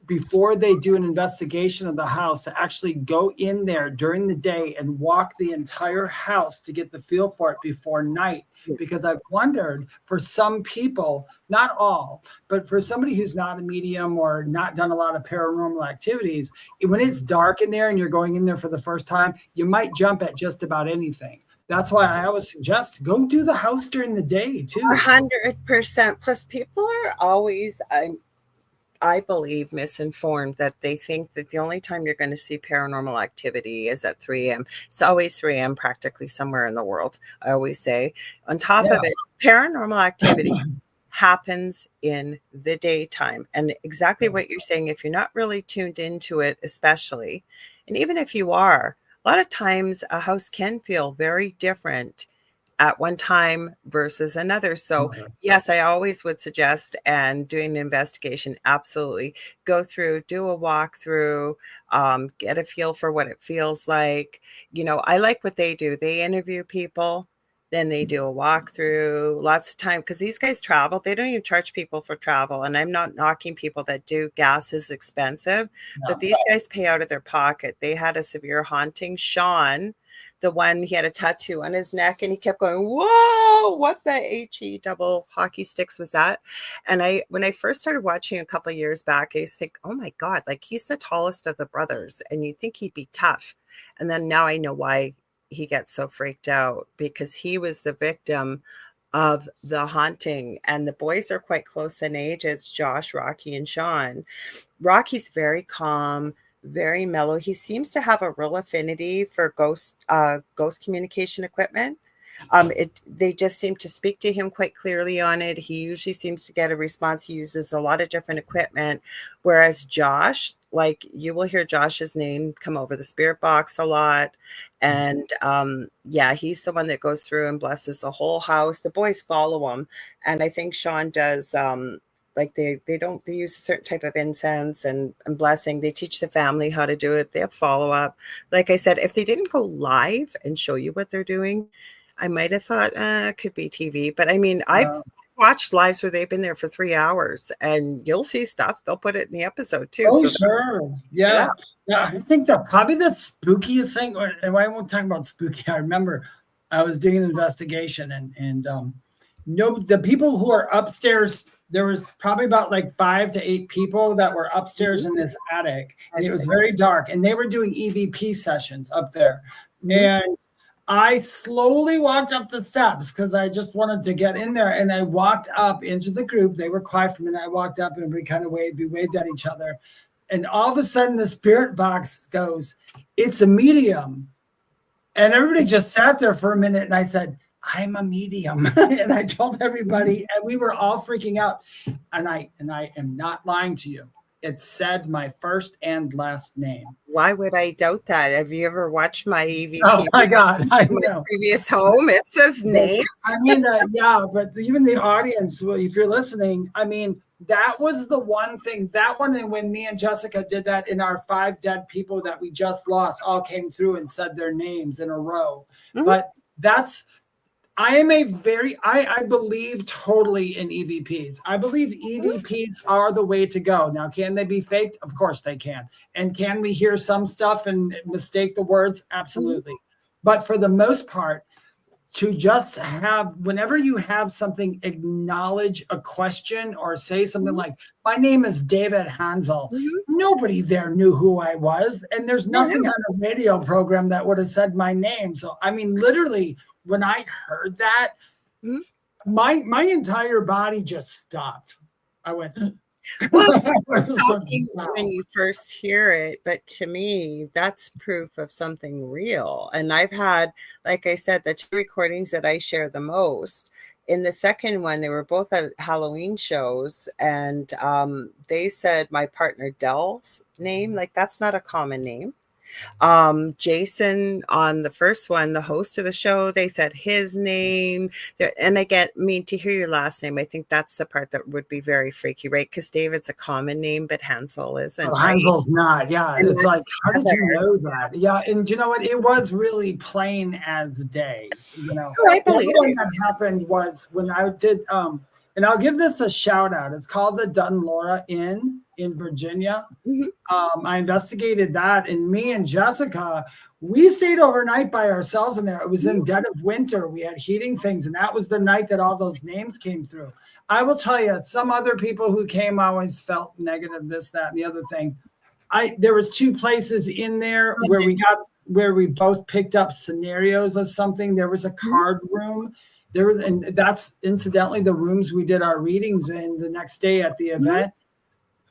before they do an investigation of the house, to actually go in there during the day and walk the entire house to get the feel for it before night? Because I've wondered, for some people, not all, but for somebody who's not a medium or not done a lot of paranormal activities, when it's dark in there and you're going in there for the first time, you might jump at just about anything. That's why I always suggest go do the house during the day too. 100%. Plus, people are always, I believe, misinformed, that they think that the only time you're going to see paranormal activity is at 3 a.m. It's always 3 a.m. practically somewhere in the world. I always say, on top of it, paranormal activity happens in the daytime. And exactly what you're saying, if you're not really tuned into it, especially, and even if you are, a lot of times a house can feel very different at one time versus another. So yes, I always would suggest, and doing an investigation, absolutely go through, do a walkthrough, get a feel for what it feels like. I like what they do. They interview people, then they do a walkthrough, lots of time, because these guys travel. They don't even charge people for travel. And I'm not knocking people that do. Gas is expensive, but these guys pay out of their pocket. They had a severe haunting. Sean, the one, he had a tattoo on his neck and he kept going, whoa, what the HE double hockey sticks was that? And when I first started watching a couple of years back, I used to think, oh my God, like he's the tallest of the brothers and you'd think he'd be tough. And then now I know why he gets so freaked out, because he was the victim of the haunting, and the boys are quite close in age. It's Josh, Rocky, and Sean. Rocky's very calm, very mellow. He seems to have a real affinity for ghost communication equipment. They just seem to speak to him quite clearly on it. He usually seems to get a response. He uses a lot of different equipment, whereas Josh, like you will hear Josh's name come over the spirit box a lot. And yeah, he's the one that goes through and blesses the whole house. The boys follow him. And I think Sean does, like they use a certain type of incense and blessing. They teach the family how to do it. They have follow-up. Like I said, if they didn't go live and show you what they're doing, I might have thought it could be TV. But I mean, I've watched lives where they've been there for 3 hours, and you'll see stuff. They'll put it in the episode too. Oh, so sure. Yeah. I think that probably the spookiest thing, and I won't talk about spooky. I remember I was doing an investigation and the people who are upstairs, there was probably about like 5 to 8 people that were upstairs in this attic. And it was very dark, and they were doing EVP sessions up there. And I slowly walked up the steps because I just wanted to get in there. And I walked up into the group. They were quiet for a minute. I walked up and we kind of waved at each other. And all of a sudden the spirit box goes, "It's a medium." And everybody just sat there for a minute. And I said, "I'm a medium." And I told everybody, and we were all freaking out. And I am not lying to you. It said my first and last name. Why would I doubt that? Have you ever watched my EVP? Oh my God! I know. My previous home, it says names. I mean, yeah, but even the audience, well, if you're listening, I mean, that was the one thing. That one, and when me and Jessica did that, in our 5 dead people that we just lost, all came through and said their names in a row. But I believe totally in EVPs. I believe EVPs are the way to go. Now, can they be faked? Of course they can. And can we hear some stuff and mistake the words? Absolutely. But for the most part, to just have, whenever you have something, acknowledge a question or say something like, "My name is David Hanzel." Nobody there knew who I was. And there's nothing on a radio program that would have said my name. So, I mean, literally, when I heard that, my entire body just stopped. I went, well, when you first hear it, but to me, that's proof of something real. And I've had, like I said, the 2 recordings that I share the most. In the second one, they were both at Halloween shows, and they said my partner Dell's name, like that's not a common name. Jason on the first one, the host of the show, they said his name. And I mean, to hear your last name, I think that's the part that would be very freaky, right? Because David's a common name, but Hansel isn't. Hansel's not. Yeah. And it's like, how did you know that? Yeah. And you know what? It was really plain as day. You know, I believe the one that happened was when I did, and I'll give this a shout out. It's called the Dunlora Inn in Virginia. I investigated that, and me and Jessica, we stayed overnight by ourselves in there. It was in dead of winter. We had heating things, and that was the night that all those names came through. I will tell you, some other people who came always felt negative, this, that, and the other thing. There was 2 places in there where we both picked up scenarios of something. There was a card room. And that's incidentally the rooms we did our readings in the next day at the event.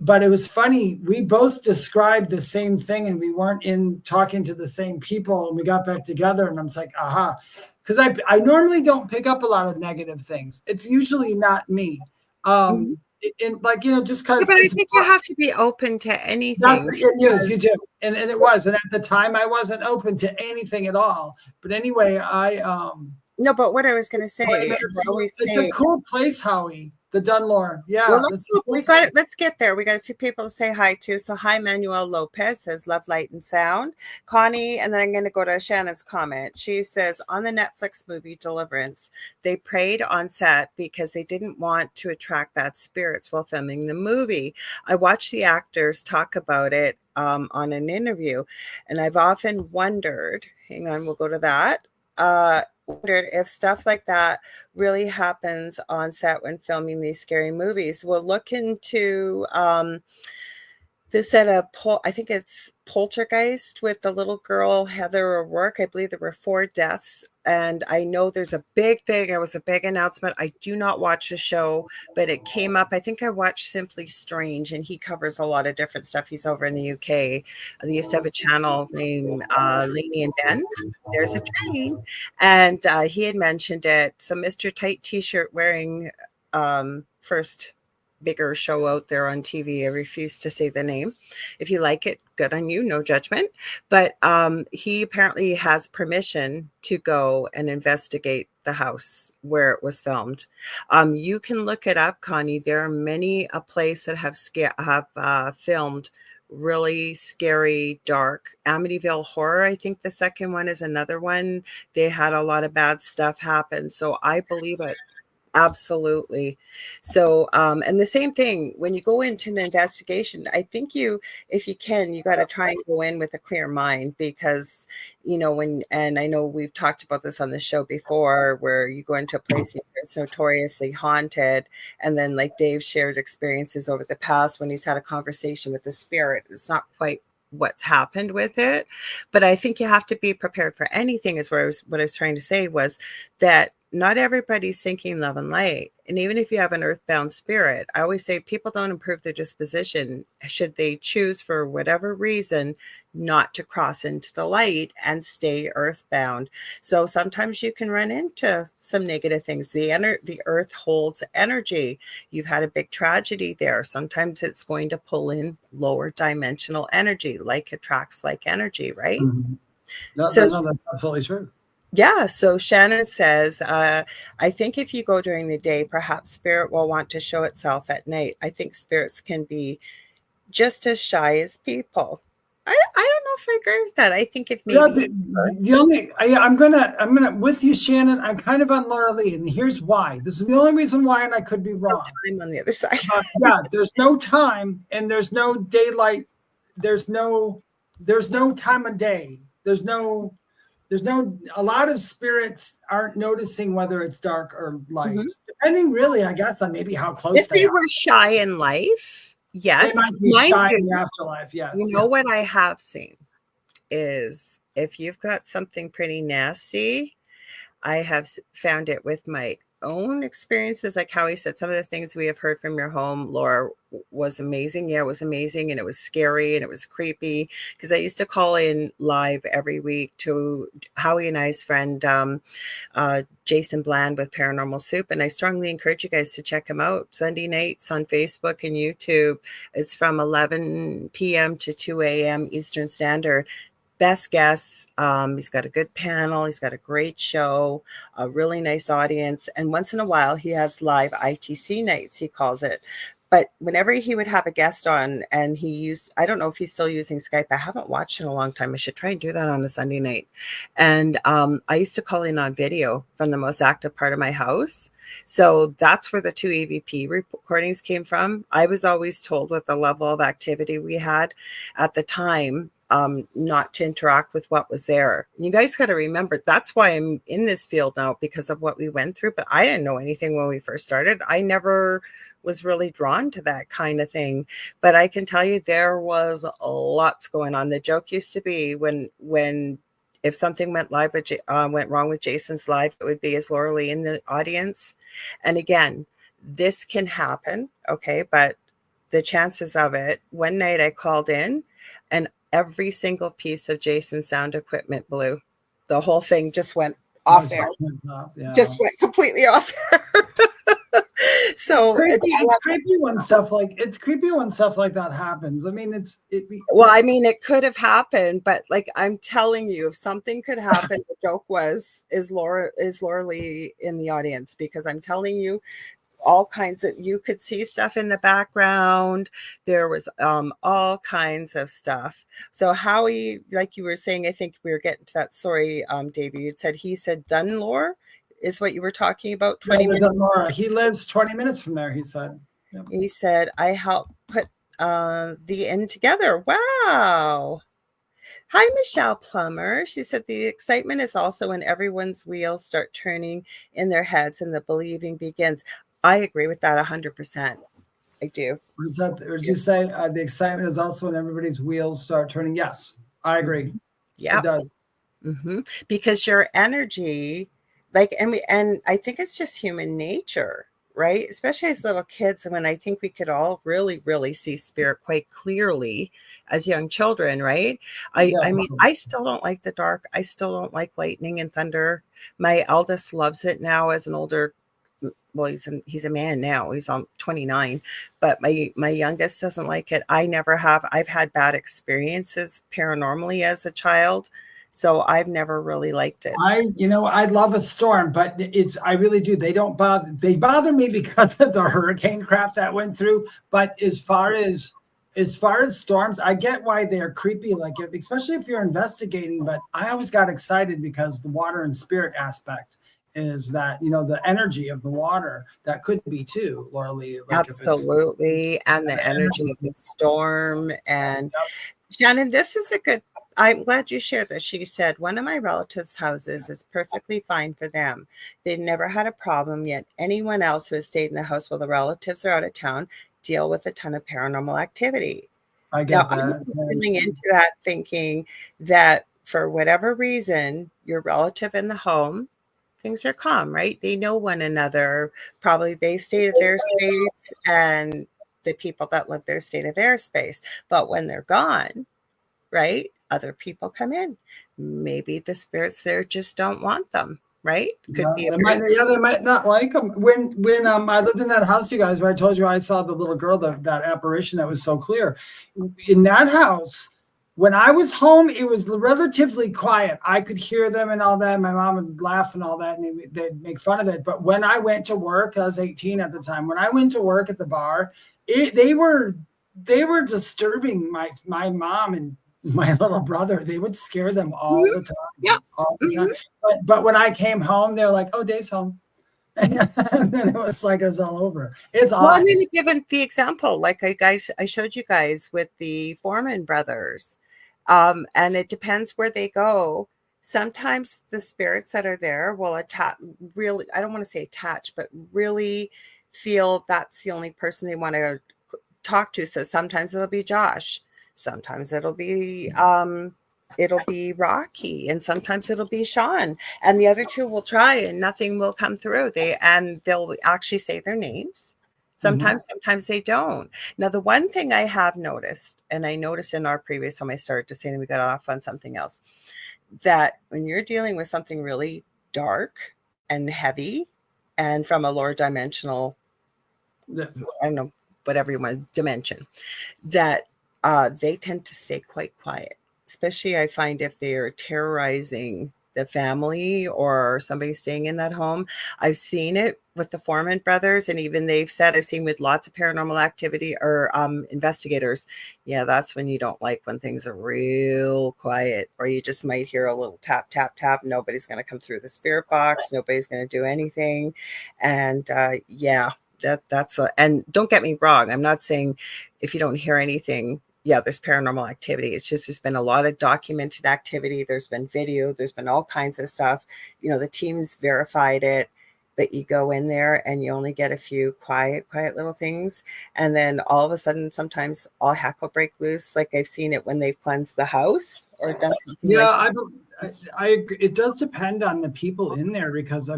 But it was funny. We both described the same thing, and we weren't talking to the same people. And we got back together, and I was like, aha. Because I normally don't pick up a lot of negative things. It's usually not me. Like, you know, just because. But I think you have to be open to anything. You do. And it was. And at the time, I wasn't open to anything at all. But anyway, No, but what I was going to say, it's a cool place, Howie. The Dunlore. Yeah. Well, let's get there. We got a few people to say hi to. So hi, Manuel Lopez says love, light, and sound. Connie, and then I'm going to go to Shannon's comment. She says on the Netflix movie Deliverance, they prayed on set because they didn't want to attract bad spirits while filming the movie. I watched the actors talk about it on an interview, and I've often wondered, hang on, we'll go to that. Wondered if stuff like that really happens on set when filming these scary movies. We'll look into this set of I think it's Poltergeist with the little girl Heather O'Rourke. I believe there were 4 deaths, and I know there's a big thing. There was a big announcement. I do not watch the show, but it came up. I think I watched Simply Strange, and he covers a lot of different stuff. He's over in the UK. They used to have a channel named Lainey and Ben. There's a train, and he had mentioned it. So Mr. Tight T-shirt wearing first bigger show out there on TV. I refuse to say the name. If you like it, good on you, no judgment. But he apparently has permission to go and investigate the house where it was filmed. You can look it up, Connie. There are many a place that have filmed really scary, dark. Amityville Horror, I think the second one is another one. They had a lot of bad stuff happen. So I believe it. Absolutely. So, and the same thing when you go into an investigation, I think if you can, you got to try and go in with a clear mind, because, and I know we've talked about this on the show before, where you go into a place it's notoriously haunted. And then like Dave shared experiences over the past when he's had a conversation with the spirit, it's not quite what's happened with it. But I think you have to be prepared for anything is what I was trying to say was that not everybody's thinking love and light. And even if you have an earthbound spirit, I always say people don't improve their disposition should they choose for whatever reason not to cross into the light and stay earthbound. So sometimes you can run into some negative things. The earth holds energy. You've had a big tragedy there. Sometimes it's going to pull in lower dimensional energy, like attracts like energy, right? Mm-hmm. That's absolutely true. Yeah. So Shannon says, I think if you go during the day, perhaps spirit will want to show itself at night. I think spirits can be just as shy as people. I don't know if I agree with that. I think if maybe I'm gonna with you, Shannon. I'm kind of on Lorilei, and here's why. This is the only reason why, and I could be wrong. No time on the other side. There's no time, and there's no daylight. There's no time of day. There's no. A lot of spirits aren't noticing whether it's dark or light, depending really, I guess, on maybe how close. If they were shy in life, yes. They might be shy in the afterlife, yes. You know what I have seen is if you've got something pretty nasty, I have found it with my own experiences, like how he said some of the things we have heard from your home, Laura, was amazing. Yeah, it was amazing, and it was scary and it was creepy, because I used to call in live every week to Howie and I's friend Jason Bland with Paranormal Soup, and I strongly encourage you guys to check him out Sunday nights on Facebook and YouTube. It's from 11 p.m. to 2 a.m. Eastern Standard. Best guests. He's got a good panel. He's got a great show, a really nice audience. And once in a while, he has live ITC nights, he calls it. But whenever he would have a guest on, and I don't know if he's still using Skype. I haven't watched in a long time. I should try and do that on a Sunday night. And I used to call in on video from the most active part of my house. So that's where the 2 EVP recordings came from. I was always told with the level of activity we had at the time, not to interact with what was there. You guys got to remember, that's why I'm in this field now, because of what we went through. But I didn't know anything when we first started. I never was really drawn to that kind of thing. But I can tell you there was lots going on. The joke used to be when if something went wrong with Jason's live, it would be as Lorilei in the audience. And again, this can happen, okay? But the chances of it, one night I called in and every single piece of Jason's sound equipment blew. The whole thing just went off air. Just went completely off air. So it's creepy when stuff like that happens. I mean, it could have happened, but like I'm telling you, if something could happen, the joke was, is Lorilei in the audience? Because I'm telling you, all kinds of, you could see stuff in the background. There was all kinds of stuff. So Howie, like you were saying, I think we were getting to that story, Davey, you said, he said Dunlore is what you were talking about. 20 minutes. Laura. He lives 20 minutes from there, he said. Yep. He said, I helped put the inn together. Wow. Hi, Michelle Plummer. She said the excitement is also when everyone's wheels start turning in their heads and the believing begins. I agree with that 100%. I do. Or did you say the excitement is also when everybody's wheels start turning? Yes, I agree. Yeah, it does. Because your energy, and I think it's just human nature, right? Especially as little kids, when I think we could all really, really see spirit quite clearly as young children, right? I mean, I still don't like the dark. I still don't like lightning and thunder. My eldest loves it now as an older, well, he's a man now. He's on 29, but my youngest doesn't like it. I never have. I've had bad experiences paranormally as a child. So I've never really liked it. I love a storm, but I really do. They bother me because of the hurricane crap that went through. But as far as storms, I get why they're creepy, especially if you're investigating. But I always got excited because the water and spirit aspect is that, the energy of the water that could be too, Lorilei. Absolutely. And the energy of the storm. And Shannon, this is I'm glad you shared this. She said, one of my relatives' houses is perfectly fine for them. They've never had a problem, yet anyone else who has stayed in the house while the relatives are out of town deal with a ton of paranormal activity. I get that. I'm feeling into that, thinking that for whatever reason, your relative in the home, things are calm, right? They know one another. Probably they stay at their space and the people that live there stay at their space. But when they're gone, right, other people come in. Maybe the spirits there just don't want them, right? Could be. They might not like them. When I lived in that house, you guys, where I told you I saw the little girl, that apparition that was so clear. In that house, when I was home, it was relatively quiet. I could hear them and all that. My mom would laugh and all that, and they'd make fun of it. But when I went to work, I was 18 at the time. When I went to work at the bar, they were disturbing my mom and my little brother. They would scare them all the time. Yeah. All the time. But when I came home, they're like, "Oh, Dave's home." And then it was like it was all over. It's odd. Well, I'm going to give the example, like I showed you guys with the Foreman brothers. And it depends where they go. Sometimes the spirits that are there will really, I don't want to say attach, but really feel that's the only person they want to talk to. So sometimes it'll be Josh. Sometimes it'll be Rocky, and sometimes it'll be Sean, and the other two will try and nothing will come through. They'll actually say their names. Sometimes they don't. Now, the one thing I have noticed, and I noticed in our previous time I started to say, and we got off on something else, that when you're dealing with something really dark and heavy and from a lower dimensional, I don't know, whatever you want, dimension, that they tend to stay quite quiet. Especially I find if they are terrorizing the family or somebody staying in that home. I've seen it with the Foreman brothers, and even they've said I've seen with lots of paranormal activity or investigators. Yeah, that's when you don't like when things are real quiet, or you just might hear a little tap, tap, tap. Nobody's going to come through the spirit box. Nobody's going to do anything. And and don't get me wrong. I'm not saying if you don't hear anything, yeah, there's paranormal activity. It's just there's been a lot of documented activity. There's been video. There's been all kinds of stuff. The teams verified it, but you go in there and you only get a few quiet little things. And then all of a sudden, sometimes all heck will break loose. Like I've seen it when they've cleansed the house or done something. Yeah, it does depend on the people in there, because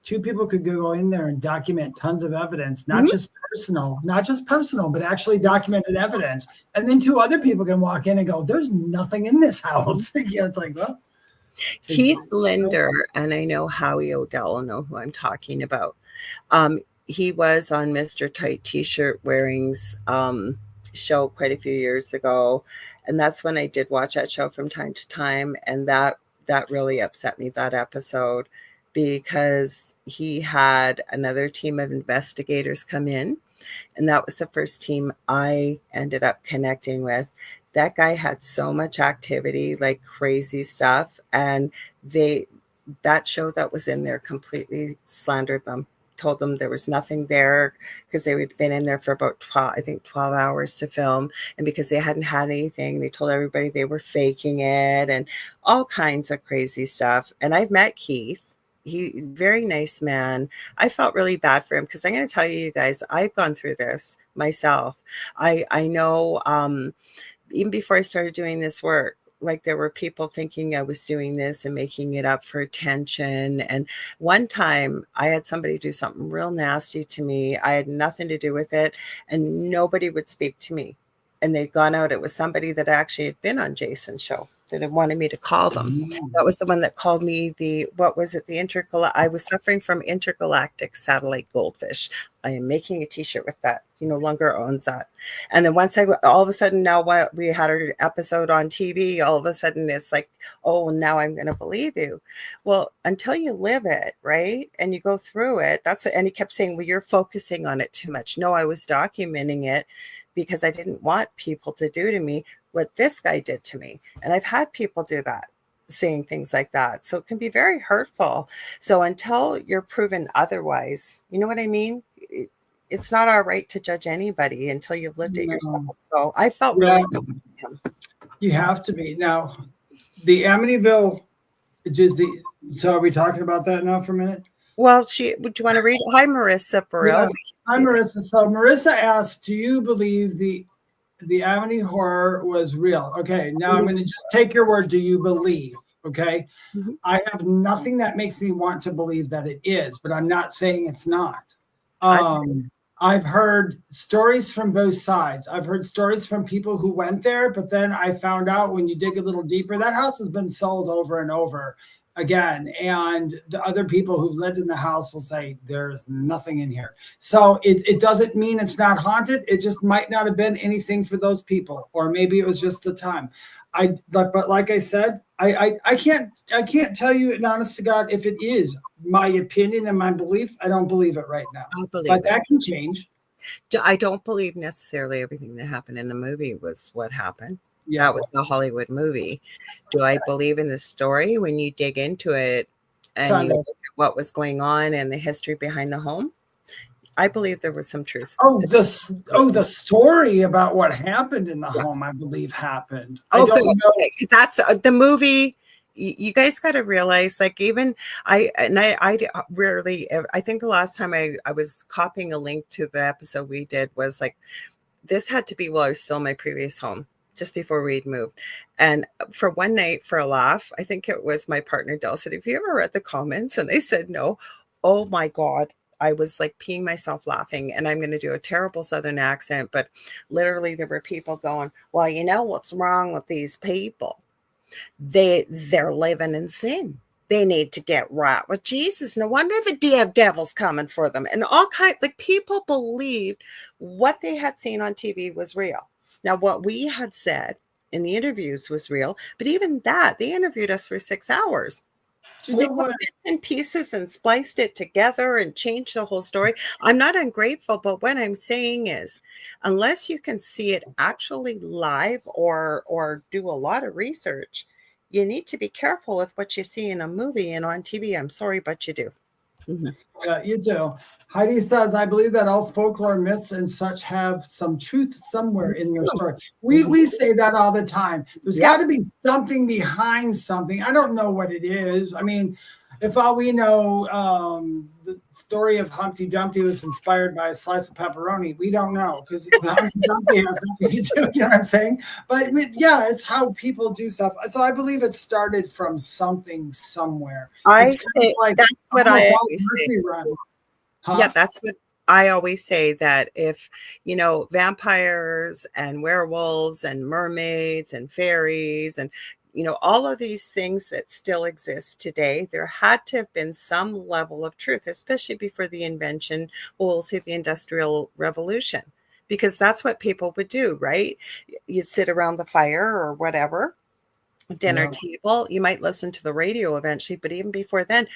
two people could go in there and document tons of evidence, not just personal, but actually documented evidence. And then two other people can walk in and go, "There's nothing in this house." It's like, well, Keith Linder, and I know Howie O'Dell will know who I'm talking about. He was on Mr. Tight T-shirt wearing's show quite a few years ago. And that's when I did watch that show from time to time. And that really upset me, that episode, because he had another team of investigators come in. And that was the first team I ended up connecting with. That guy had so much activity, like crazy stuff. And that show that was in there completely slandered them, told them there was nothing there because they had been in there for about 12 hours to film. And because they hadn't had anything, they told everybody they were faking it and all kinds of crazy stuff. And I've met Keith. He very nice man. I felt really bad for him because I'm going to tell you guys, I've gone through this myself. I know even before I started doing this work, like there were people thinking I was doing this and making it up for attention. And one time I had somebody do something real nasty to me. I had nothing to do with it and nobody would speak to me. And they'd gone out. It was somebody that actually had been on Jason's show that had wanted me to call them. That was the one that called me I was suffering from intergalactic satellite goldfish. I am making a t-shirt with that. He no longer owns that. And then all of a sudden now we had our episode on TV, all of a sudden it's like, oh, now I'm going to believe you. Well, until you live it, right? And you go through it, and he kept saying, well, you're focusing on it too much. No, I was documenting it because I didn't want people to do to me what this guy did to me. And I've had people do that, saying things like that. So it can be very hurtful. So until you're proven otherwise, you know what I mean? It's not our right to judge anybody until you've lived it yourself. So I felt really bad for him. You have to be. Now, the Amityville, so are we talking about that now for a minute? Well, would you want to read? Hi, Marissa Burrell. Yeah. Hi, Marissa. So Marissa asked, do you believe the Amity horror was real? Okay, now I'm going to just take your word. Do you believe? Okay. Mm-hmm. I have nothing that makes me want to believe that it is, but I'm not saying it's not. I've heard stories from both sides. I've heard stories from people who went there, but then I found out when you dig a little deeper, that house has been sold over and over again. And the other people who've lived in the house will say there's nothing in here. So it doesn't mean it's not haunted. It just might not have been anything for those people, or maybe it was just the time. But like I said, I can't tell you, and honest to God, if it is my opinion and my belief. I don't believe it right now. But that can change. I don't believe necessarily everything that happened in the movie was what happened. Yeah. That was a Hollywood movie. Do I believe in the story when you dig into it and you look at what was going on and the history behind the home? I believe there was some truth. The story about what happened in the home, I believe happened. I don't know. Because that's the movie. You guys got to realize, like, even I rarely, I think the last time I was copying a link to the episode we did was like, this had to be while I was still in my previous home, just before we'd moved. And for one night, for a laugh, I think it was my partner, Del, said, have you ever read the comments? And I said, no. Oh my God. I was like peeing myself laughing, and I'm going to do a terrible Southern accent, but literally there were people going, well, you know what's wrong with these people? They're living in sin. They need to get right with Jesus. No wonder the devil's coming for them. And all people believed what they had seen on TV was real. Now, what we had said in the interviews was real, but even that, they interviewed us for 6 hours. They took bits and pieces and spliced it together and changed the whole story. I'm not ungrateful, but what I'm saying is, unless you can see it actually live or do a lot of research, you need to be careful with what you see in a movie and on TV. I'm sorry, but you do. Mm-hmm. Yeah, you do. Heidi says, I believe that all folklore myths and such have some truth somewhere in their story. We say that all the time. There's got to be something behind something. I don't know what it is. I mean, if all we know, the story of Humpty Dumpty was inspired by a slice of pepperoni. We don't know, because Humpty Dumpty has nothing to do. You know what I'm saying? But yeah, it's how people do stuff. So I believe it started from something somewhere. That's what I always say. Huh? Yeah, that's what I always say, that if, vampires and werewolves and mermaids and fairies and, all of these things that still exist today, there had to have been some level of truth, especially before the invention, we'll say the Industrial Revolution, because that's what people would do, right? You'd sit around the fire or whatever, dinner Yeah. table. You might listen to the radio eventually, but even before then,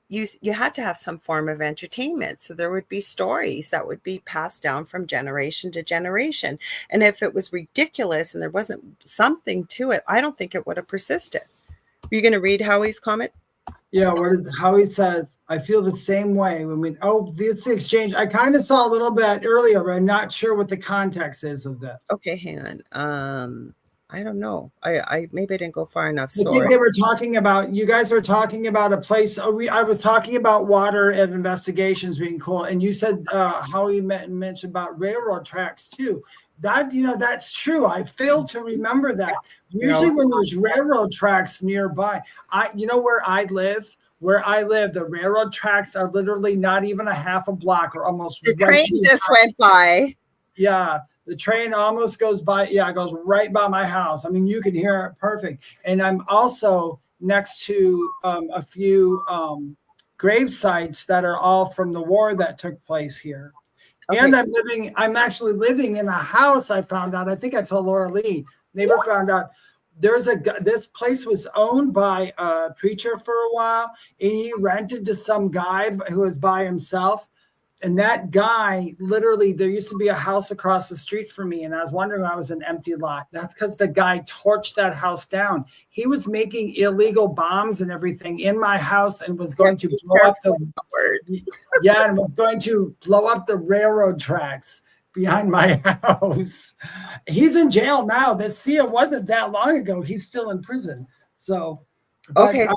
you had to have some form of entertainment. So there would be stories that would be passed down from generation to generation. And if it was ridiculous and there wasn't something to it, I don't think it would have persisted. Are you going to read Howie's comment? Yeah, how he says, I feel the same way when it's the exchange. I kind of saw a little bit earlier, but I'm not sure what the context is of this. Okay, hang on. I don't know. I maybe I didn't go far enough. I think they were talking about, you guys were talking about a place. I was talking about water and investigations being cool. And you said how he mentioned about railroad tracks too. That, that's true. I failed to remember that. Usually when there's railroad tracks nearby, where I live, the railroad tracks are literally not even a half a block or almost. The train just went by. Yeah. The train almost goes by. Yeah, it goes right by my house. I mean, you can hear it perfect. And I'm also next to a few grave sites that are all from the war that took place here. Okay. And I'm actually living in a house. I found out, I think I told Lorilei, neighbor found out this place was owned by a preacher for a while, and he rented to some guy who was by himself. And that guy, literally, there used to be a house across the street from me, and I was wondering why it was an empty lot. That's because the guy torched that house down. He was making illegal bombs and everything in my house and was going to blow up and was going to blow up the railroad tracks behind my house. He's in jail now. It wasn't that long ago. He's still in prison. So, okay.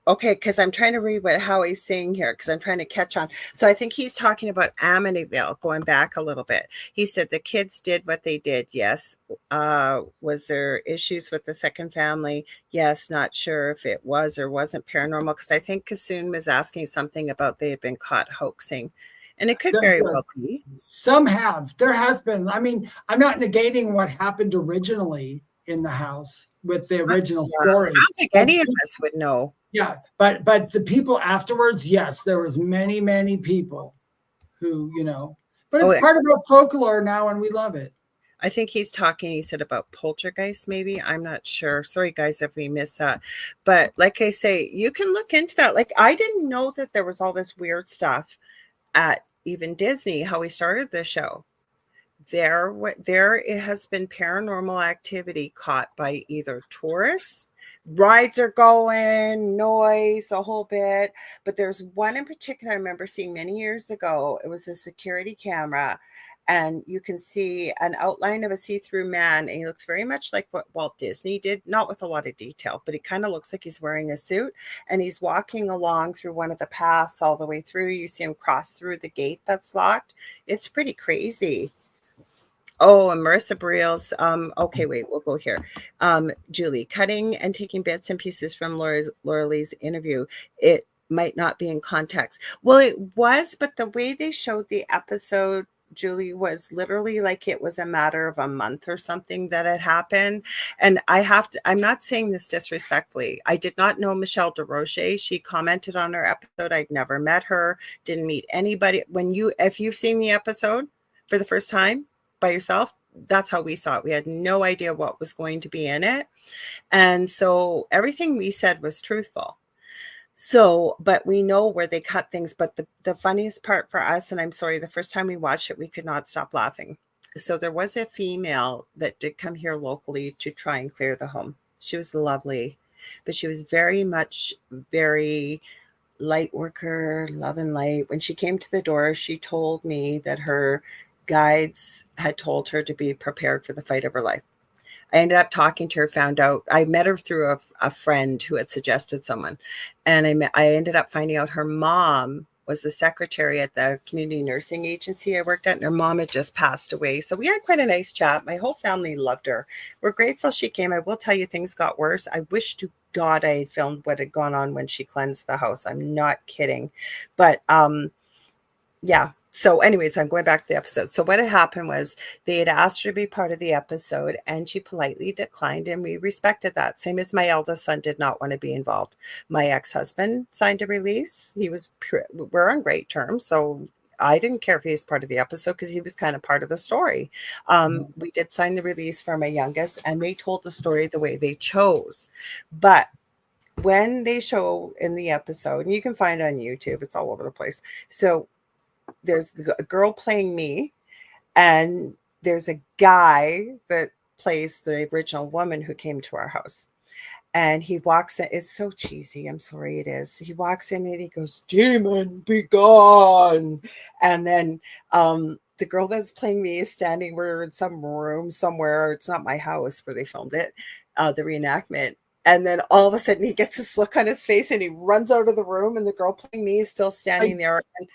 Okay, because I'm trying to read what Howie's saying here, because I'm trying to catch on. So I think he's talking about Amityville, going back a little bit. He said the kids did what they did. Yes. Was there issues with the second family? Yes. Not sure if it was or wasn't paranormal, because I think Kassoon was asking something about they had been caught hoaxing. And it could very well be. Some have. There has been. I mean, I'm not negating what happened originally in the house with the original story. I don't think any of us would know. Yeah, but the people afterwards, yes, there was many, many people who, but it's part of our folklore now, and we love it. I think he said about poltergeist, maybe. I'm not sure. Sorry, guys, if we missed that. But like I say, you can look into that. Like, I didn't know that there was all this weird stuff at even Disney, how we started the show. There has been paranormal activity caught by either tourists, rides are going, noise, a whole bit. But there's one in particular I remember seeing many years ago. It was a security camera, and you can see an outline of a see-through man, and he looks very much like what Walt Disney did, not with a lot of detail, but he kind of looks like he's wearing a suit, and he's walking along through one of the paths all the way through. You see him cross through the gate that's locked. It's pretty crazy. Oh, and Marissa Briels. Okay, wait, we'll go here. Julie, cutting and taking bits and pieces from Lorilai's interview. It might not be in context. Well, it was, but the way they showed the episode, Julie, was literally like it was a matter of a month or something that had happened. And I'm not saying this disrespectfully. I did not know Michelle DeRoche. She commented on her episode. I'd never met her, didn't meet anybody. If you've seen the episode for the first time, by yourself, that's how we saw it. We had no idea what was going to be in it. And so everything we said was truthful. So, but we know where they cut things. But the funniest part for us, and I'm sorry, the first time we watched it, we could not stop laughing. So there was a female that did come here locally to try and clear the home. She was lovely, but she was very light worker, love and light. When she came to the door, she told me that her guides had told her to be prepared for the fight of her life. I ended up talking to her, found out, I met her through a friend who had suggested someone. And I ended up finding out her mom was the secretary at the community nursing agency I worked at, and her mom had just passed away. So we had quite a nice chat. My whole family loved her. We're grateful she came. I will tell you, things got worse. I wish to God I had filmed what had gone on when she cleansed the house. I'm not kidding. But yeah. So anyways, I'm going back to the episode. So what had happened was they had asked her to be part of the episode, and she politely declined, and we respected that. Same as my eldest son did not want to be involved. My ex-husband signed a release. We're on great terms. So I didn't care if he was part of the episode because he was kind of part of the story. We did sign the release for my youngest, and they told the story the way they chose. But when they show in the episode, and you can find it on YouTube, it's all over the place. So there's a girl playing me, and there's a guy that plays the original woman who came to our house. And he walks in. It's so cheesy. I'm sorry, it is. He walks in and he goes, "Demon, be gone." And then the girl that's playing me is standing. We're in some room somewhere. It's not my house where they filmed it, the reenactment. And then all of a sudden he gets this look on his face and he runs out of the room, and the girl playing me is still standing there. And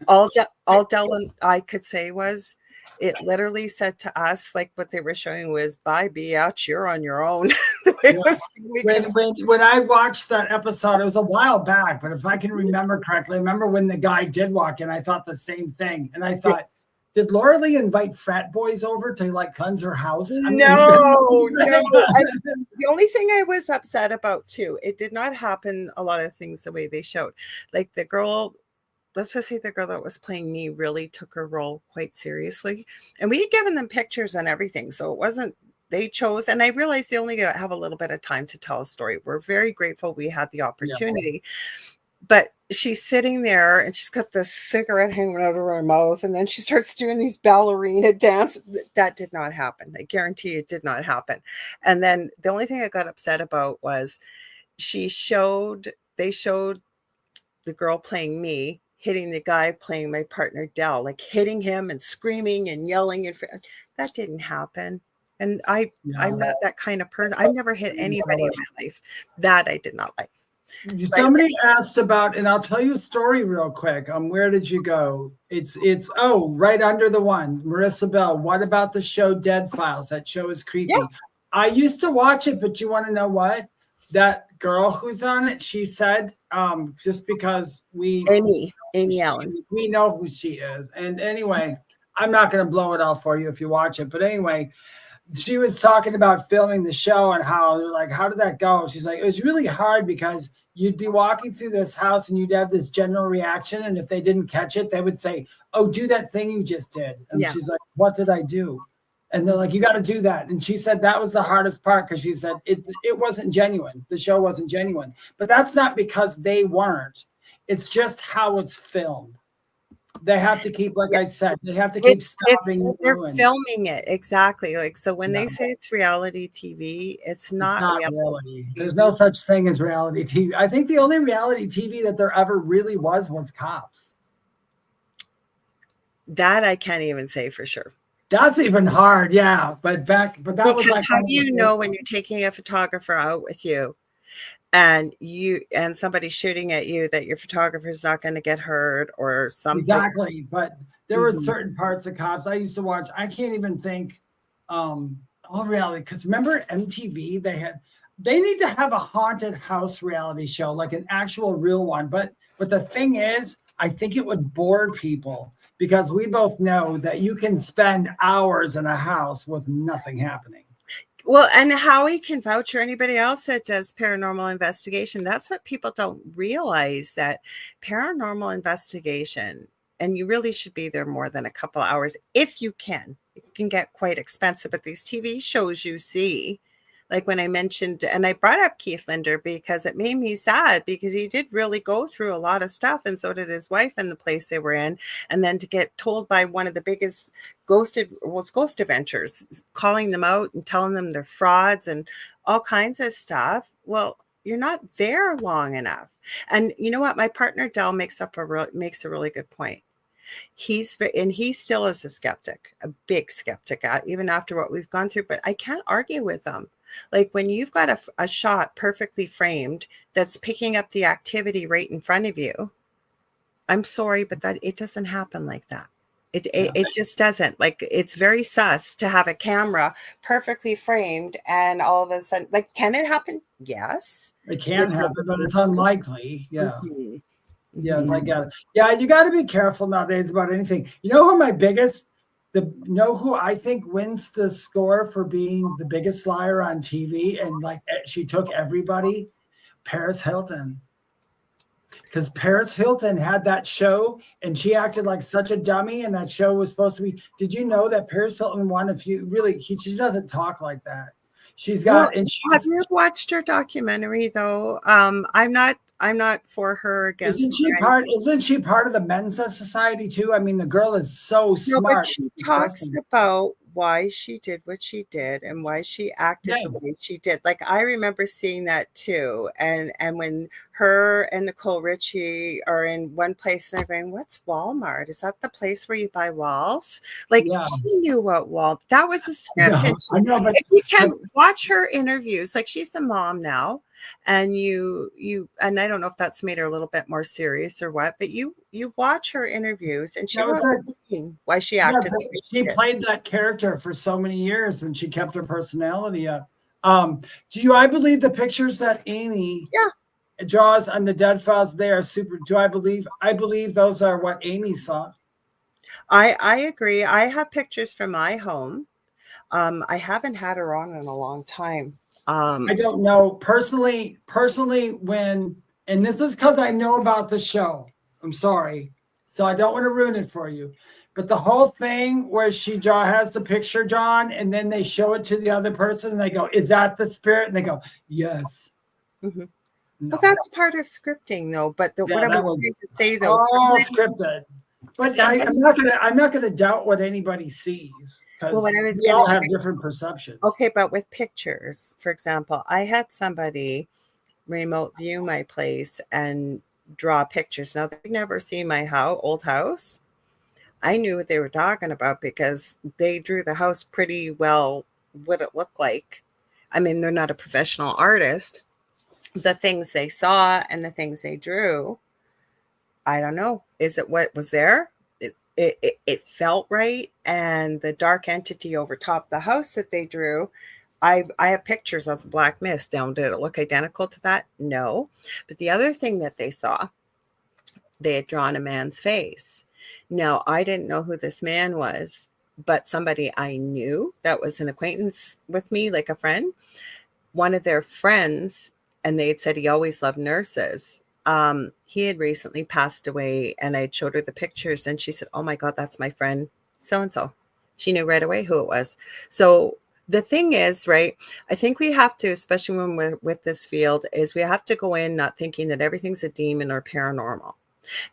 all Del and I could say was, it literally said to us, like what they were showing was, "Bye, biatch, you're on your own." The way it was, when I watched that episode, it was a while back, but if I can remember correctly, I remember when the guy did walk in, I thought the same thing. And I thought, did Lorilei invite frat boys over to like cleanse her house? No. The only thing I was upset about too, it did not happen a lot of things the way they showed. Like the girl, let's just say the girl that was playing me really took her role quite seriously. And we had given them pictures and everything. So it wasn't, they chose, and I realized they only have a little bit of time to tell a story. We're very grateful we had the opportunity. But she's sitting there and she's got this cigarette hanging out of her mouth. And then she starts doing these ballerina dance. That did not happen. I guarantee it did not happen. And then the only thing I got upset about was they showed the girl playing me hitting the guy playing my partner Del, like hitting him and screaming and yelling. And that didn't happen. And I'm not that kind of person. I've never hit anybody in my life. That I did not like. Somebody asked about, and I'll tell you a story real quick. Where did you go? It's right under the one. Marissa Bell, what about the show Dead Files? That show is creepy. Yeah. I used to watch it, but you want to know what? That girl who's on it, she said, just because Amy Allen, we know who she is. And anyway, I'm not going to blow it off for you if you watch it. But anyway, she was talking about filming the show and how they're like, how did that go? She's like, it was really hard because you'd be walking through this house and you'd have this general reaction. And if they didn't catch it, they would say, "Oh, do that thing you just did." And she's like, "What did I do?" And they're like, "You got to do that." And she said that was the hardest part because she said it wasn't genuine. The show wasn't genuine. But that's not because they weren't. It's just how it's filmed. They have to keep, like I said, they have to keep stopping. They're filming it. Exactly. Like, so when they say it's reality TV, it's not reality. There's no such thing as reality TV. I think the only reality TV that there ever really was Cops. That I can't even say for sure. That's even hard. Yeah. But that was like, how do you know when you're taking a photographer out with you and somebody's shooting at you that your photographer is not going to get hurt or something? Exactly. But there were certain parts of Cops I used to watch. I can't even think all reality, because remember MTV, they need to have a haunted house reality show, like an actual real one. But the thing is, I think it would bore people because we both know that you can spend hours in a house with nothing happening. Well, and Howie can vouch, or anybody else that does paranormal investigation. That's what people don't realize, that paranormal investigation, and you really should be there more than a couple hours if you can. It can get quite expensive, but these TV shows you see, like when I mentioned, and I brought up Keith Linder because it made me sad because he did really go through a lot of stuff, and so did his wife and the place they were in. And then to get told by one of the biggest ghost adventures, calling them out and telling them they're frauds and all kinds of stuff. Well, you're not there long enough. And you know what? My partner Del makes a really good point. He still is a skeptic, a big skeptic, even after what we've gone through. But I can't argue with him. Like when you've got a shot perfectly framed that's picking up the activity right in front of you, I'm sorry, but that it doesn't happen like that. It just doesn't. Like, it's very sus to have a camera perfectly framed and all of a sudden, like, can it happen? Yes. It can happen, but it's unlikely. Yeah. Mm-hmm. Yes, I get it. Yeah, you got to be careful nowadays about anything. You know who I think wins the score for being the biggest liar on TV, and like she took everybody? Paris Hilton. Because Paris Hilton had that show and she acted like such a dummy, and that show was supposed to be. Did you know that Paris Hilton won a few? Really, she doesn't talk like that. She's got, and have you watched her documentary though? I'm not for her against. Isn't she part of the Men's Society too? I mean, the girl is so smart. But she talks about why she did what she did and why she acted the way she did. Like, I remember seeing that too. And when her and Nicole Richie are in one place and they're going, what's Walmart? Is that the place where you buy walls? Like, she knew what that was a script. I know, but if you can watch her interviews, like, she's a mom now. And and I don't know if that's made her a little bit more serious or what, but you watch her interviews and she was speaking why she acted. She played that character for so many years and she kept her personality up. I believe the pictures that Amy draws on the dead files, they are super. I believe those are what Amy saw. I agree. I have pictures from my home. I haven't had her on in a long time. I don't know personally when, and this is because I know about the show. I'm sorry. So I don't want to ruin it for you. But the whole thing where she has the picture drawn and then they show it to the other person and they go, is that the spirit? And they go, yes. Mm-hmm. No. Well, that's part of scripting though. But what I was trying to say though. All scripted. But I'm not gonna doubt what anybody sees. Well, we all have different perceptions. Okay, but with pictures, for example, I had somebody remote view my place and draw pictures. Now, they've never seen my old house. I knew what they were talking about because they drew the house pretty well, what it looked like. I mean, they're not a professional artist. The things they saw and the things they drew, I don't know. Is it what was there? It felt right, and the dark entity over top the house that they drew, I have pictures of the black mist. Now, did it look identical to that? No. But the other thing that they saw, they had drawn a man's face. Now, I didn't know who this man was, but somebody I knew that was an acquaintance with me, like a friend, one of their friends, and they had said he always loved nurses. He had recently passed away, and I showed her the pictures and she said, oh my God, that's my friend so-and-so. She knew right away who it was. So the thing is, right, I think we have to, especially when we're with this field, is we have to go in not thinking that everything's a demon or paranormal.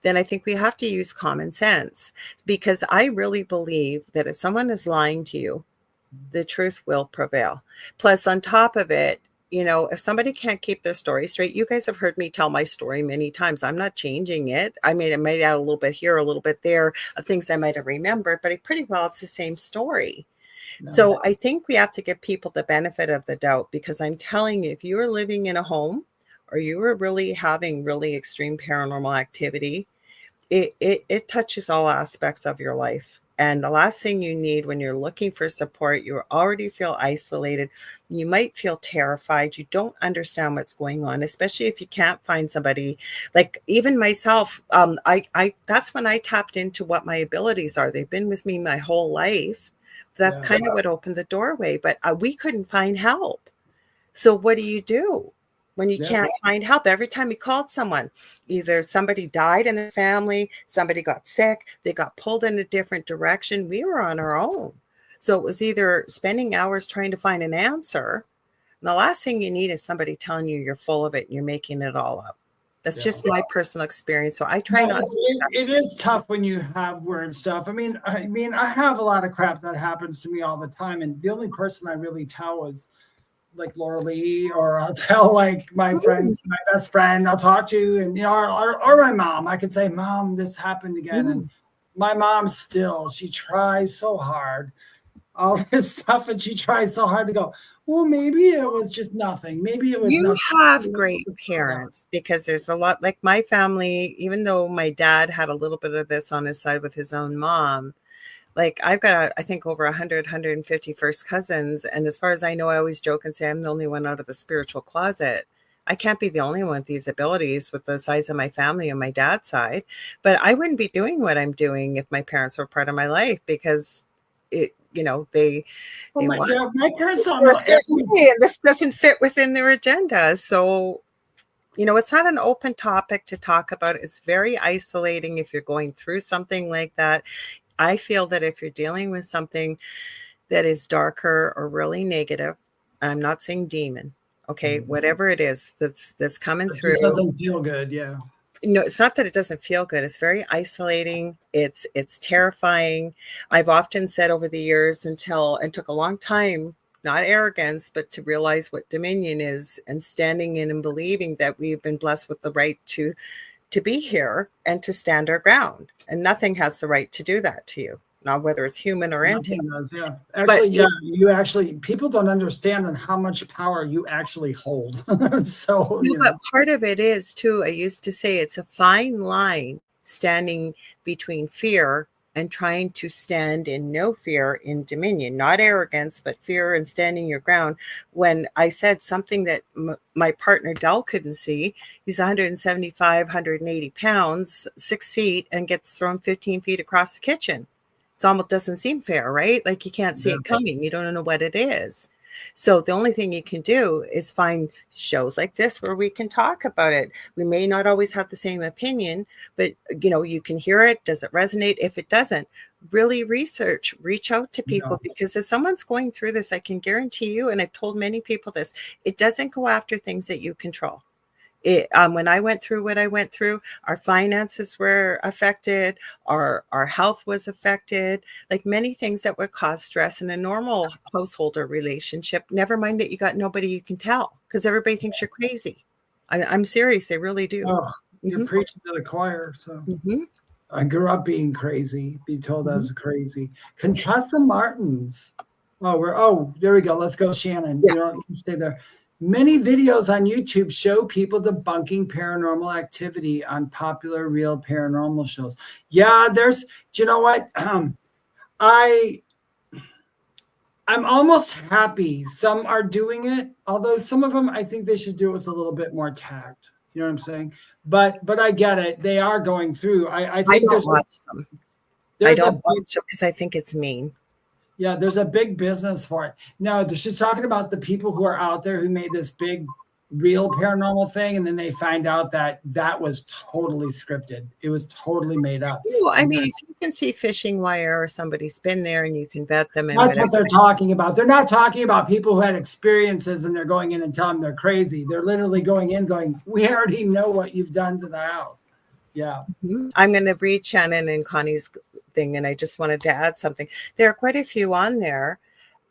Then I think we have to use common sense, because I really believe that if someone is lying to you, the truth will prevail. Plus, on top of it, if somebody can't keep their story straight, you guys have heard me tell my story many times. I'm not changing it. I mean, it might add a little bit here, a little bit there of things I might have remembered, but pretty well it's the same story. No. So I think we have to give people the benefit of the doubt, because I'm telling you, if you are living in a home or you are really having really extreme paranormal activity, it touches all aspects of your life. And the last thing you need when you're looking for support, you already feel isolated. You might feel terrified. You don't understand what's going on, especially if you can't find somebody. Like even myself, that's when I tapped into what my abilities are. They've been with me my whole life. That's kind of what opened the doorway. But we couldn't find help. So what do you do when you can't find help? Every time you called someone, either somebody died in the family, somebody got sick, they got pulled in a different direction. We were on our own. So it was either spending hours trying to find an answer. And the last thing you need is somebody telling you you're full of it and you're making it all up. That's just my personal experience. So I try not to. It is tough when you have weird stuff. I mean, I have a lot of crap that happens to me all the time. And the only person I really tell is like Lorilei, or I'll tell like my friend, my best friend, I'll talk to, and or my mom. I could say, Mom, this happened again. And my mom she tries so hard, all this stuff, and she tries so hard to go, well, maybe it was just nothing. Maybe it was you nothing. Have great parents, because there's a lot, like my family, even though my dad had a little bit of this on his side with his own mom, like I've got, I think, over 150 first cousins. And as far as I know, I always joke and say I'm the only one out of the spiritual closet. I can't be the only one with these abilities with the size of my family on my dad's side. But I wouldn't be doing what I'm doing if my parents were part of my life, because my parents don't know. This doesn't fit within their agenda. So It's not an open topic to talk about. It's very isolating if you're going through something like that. I feel that if you're dealing with something that is darker or really negative, I'm not saying demon, okay, whatever it is that's coming through. It doesn't feel good, yeah. No, it's not that it doesn't feel good. It's very isolating. It's terrifying. I've often said over the years and took a long time, not arrogance, but to realize what dominion is, and standing in and believing that we've been blessed with the right to be here and to stand our ground. And nothing has the right to do that to you, not whether it's human or anything. Yeah. Actually, you actually, people don't understand on how much power you actually hold. So, But part of it is too, I used to say it's a fine line standing between fear and trying to stand in no fear in dominion, not arrogance, but fear and standing your ground. When I said something that my partner Del couldn't see, he's 175, 180 pounds, 6 feet, and gets thrown 15 feet across the kitchen. It almost doesn't seem fair, right? Like you can't see it coming. You don't know what it is. So the only thing you can do is find shows like this where we can talk about it. We may not always have the same opinion, but you can hear it. Does it resonate? If it doesn't, really research, reach out to people, because if someone's going through this, I can guarantee you, and I've told many people this, it doesn't go after things that you control. When I went through what I went through, our finances were affected, our health was affected, like many things that would cause stress in a normal household or relationship. Never mind that you got nobody you can tell, because everybody thinks you're crazy. I'm serious, they really do. Oh, you're preaching to the choir. So I grew up being crazy, be told I was crazy. Contessa Martins. There we go. Let's go, Shannon. Yeah. You stay there. Many videos on YouTube show people debunking paranormal activity on popular real paranormal shows. Yeah, do you know what? I'm almost happy some are doing it, although some of them I think they should do it with a little bit more tact. You know what I'm saying? But I get it. They are going through. I think don't watch them. I don't watch them because I think it's mean. Yeah, there's a big business for it. No, she's talking about the people who are out there who made this big, real paranormal thing, and then they find out that was totally scripted. It was totally made up. Well, I mean, if you can see fishing wire or somebody's been there and you can vet them. And that's what they're talking about. They're not talking about people who had experiences and they're going in and telling them they're crazy. They're literally going in going, we already know what you've done to the house. Yeah. I'm going to read Shannon and Connie's thing, and I just wanted to add something. There are quite a few on there,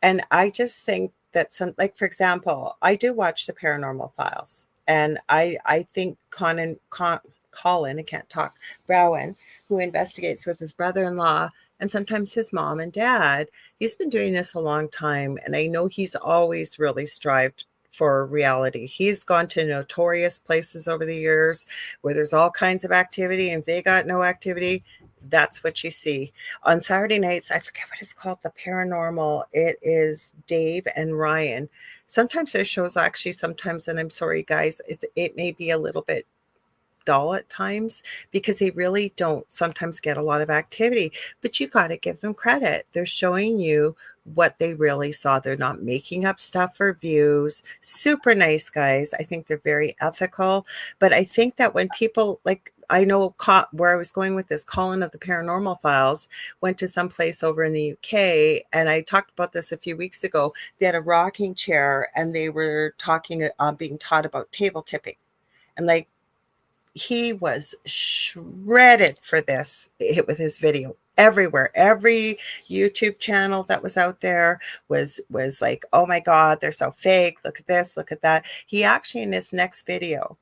and I just think that some, like for example, I do watch the Paranormal Files, and I think Colin, I can't talk, Browen, who investigates with his brother-in-law and sometimes his mom and dad, he's been doing this a long time, and I know he's always really strived for reality. He's gone to notorious places over the years where there's all kinds of activity, and if they got no activity, that's what you see. On Saturday nights, I forget what it's called, the Paranormal. It is Dave and Ryan. Sometimes their shows sometimes, and I'm sorry guys, it may be a little bit dull at times because they really don't sometimes get a lot of activity, but you got to give them credit. They're showing you what they really saw. They're not making up stuff for views. Super nice guys. I think they're very ethical. But I think that when people, like, I know where I was going with this, Colin of the Paranormal Files went to some place over in the UK, and I talked about this a few weeks ago. They had a rocking chair, and they were talking, being taught about table tipping. And like, he was shredded for this with his video. Everywhere, every YouTube channel that was out there was like, oh my God, they're so fake. Look at this, look at that. He actually, in his next video,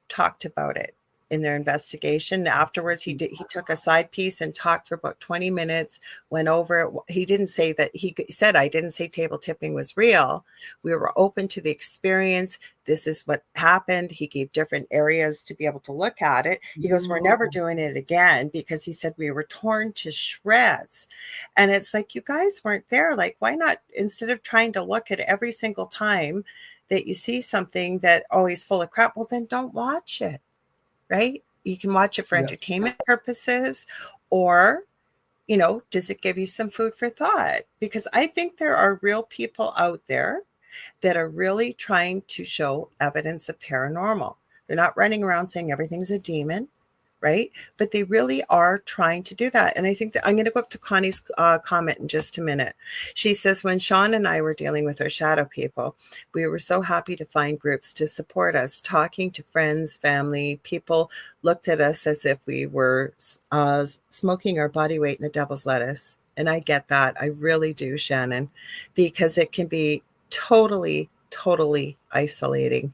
talked about it in their investigation. Afterwards, he took a side piece and talked for about 20 minutes, went over it. He didn't say that, he said, I didn't say table tipping was real. We were open to the experience. This is what happened. He gave different areas to be able to look at it. He goes, we're never doing it again, because he said we were torn to shreds. And it's like, you guys weren't there. Like, why not, instead of trying to look at every single time that you see something that always full of crap, well, then don't watch it. Right? You can watch it for entertainment purposes, or, does it give you some food for thought? Because I think there are real people out there that are really trying to show evidence of paranormal. They're not running around saying everything's a demon, right? But they really are trying to do that. And I think that I'm going to go up to Connie's comment in just a minute. She says, when Sean and I were dealing with our shadow people, we were so happy to find groups to support us. Talking to friends, family, people looked at us as if we were smoking our body weight in the devil's lettuce. And I get that. I really do, Shannon, because it can be totally, totally isolating.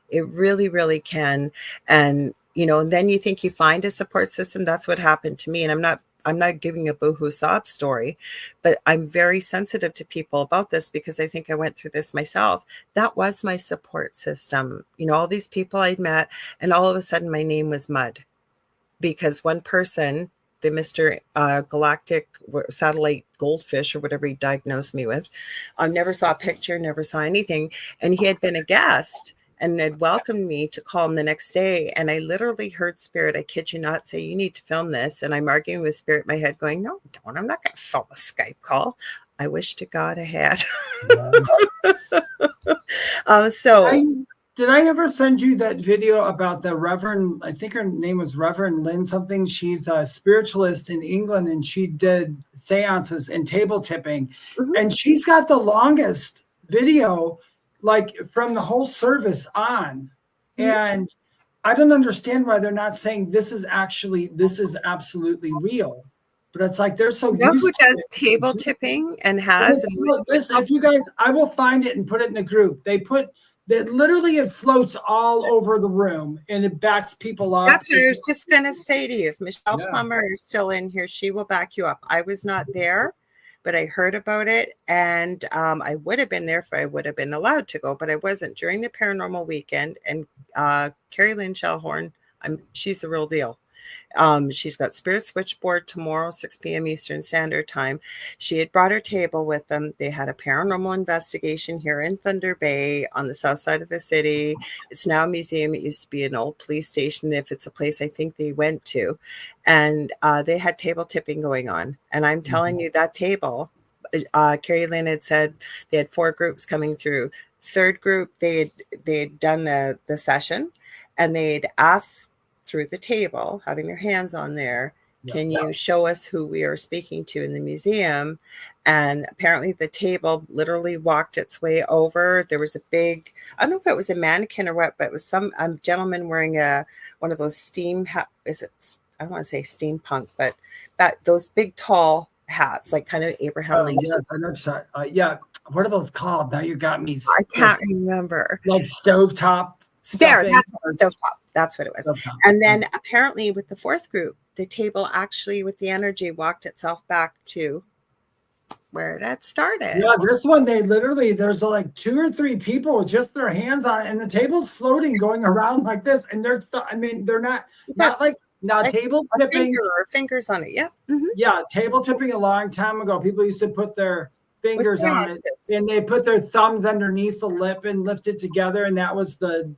It really, really can. And and then you think you find a support system. That's what happened to me. And I'm not giving a boohoo sob story, but I'm very sensitive to people about this because I think I went through this myself. That was my support system. All these people I'd met, and all of a sudden my name was mud because one person, the Mr. Galactic Satellite Goldfish or whatever he diagnosed me with, never saw a picture, never saw anything. And he had been a guest and had welcomed me to call him the next day. And I literally heard Spirit, I kid you not, say, you need to film this. And I'm arguing with Spirit in my head going, no, don't. I'm not going to film a Skype call. I wish to God I had. Did I ever send you that video about the Reverend, I think her name was Reverend Lynn something. She's a spiritualist in England and she did seances and table tipping. Mm-hmm. And she's got the longest video like from the whole service on. And I don't understand why they're not saying this is absolutely real. But it's like they're so used who does table tipping and has. If you guys, I will find it and put it in the group. They put that literally it floats all over the room and it backs people up. That's what I was just going to say to you. If Michelle Plummer is still in here, she will back you up. I was not there, but I heard about it, and I would have been there if I would have been allowed to go, but I wasn't during the paranormal weekend. And Carrie Lynn Shellhorn, she's the real deal. She's got Spirit Switchboard tomorrow, 6 p.m. Eastern Standard Time. She had brought her table with them. They had a paranormal investigation here in Thunder Bay on the south side of the city. It's now a museum. It used to be an old police station, if it's a place I think they went to. And they had table tipping going on. And I'm telling you, that table, Carrie Lynn had said they had 4 groups coming through. Third group, they'd done the session, and they'd asked through the table, having their hands on there, can you show us who we are speaking to in the museum? And apparently the table literally walked its way over. There was a big, I don't know if it was a mannequin or what, but it was some gentleman wearing one of those I don't want to say steampunk, but those big tall hats, like kind of Abraham Lincoln. Yes, I know. What are those called? Now you got me. I can't remember. Like stovetop. There, that's stovetop. That's what it was. And then apparently with the 4th group, the table actually with the energy walked itself back to where that started. Yeah, this one, there's like 2 or 3 people with just their hands on it, and the table's floating, going around like this. And they're table tipping. Fingers on it. Yeah. Mm-hmm. Yeah. Table tipping a long time ago. People used to put their fingers on it, and they put their thumbs underneath the lip and lift it together, and that was the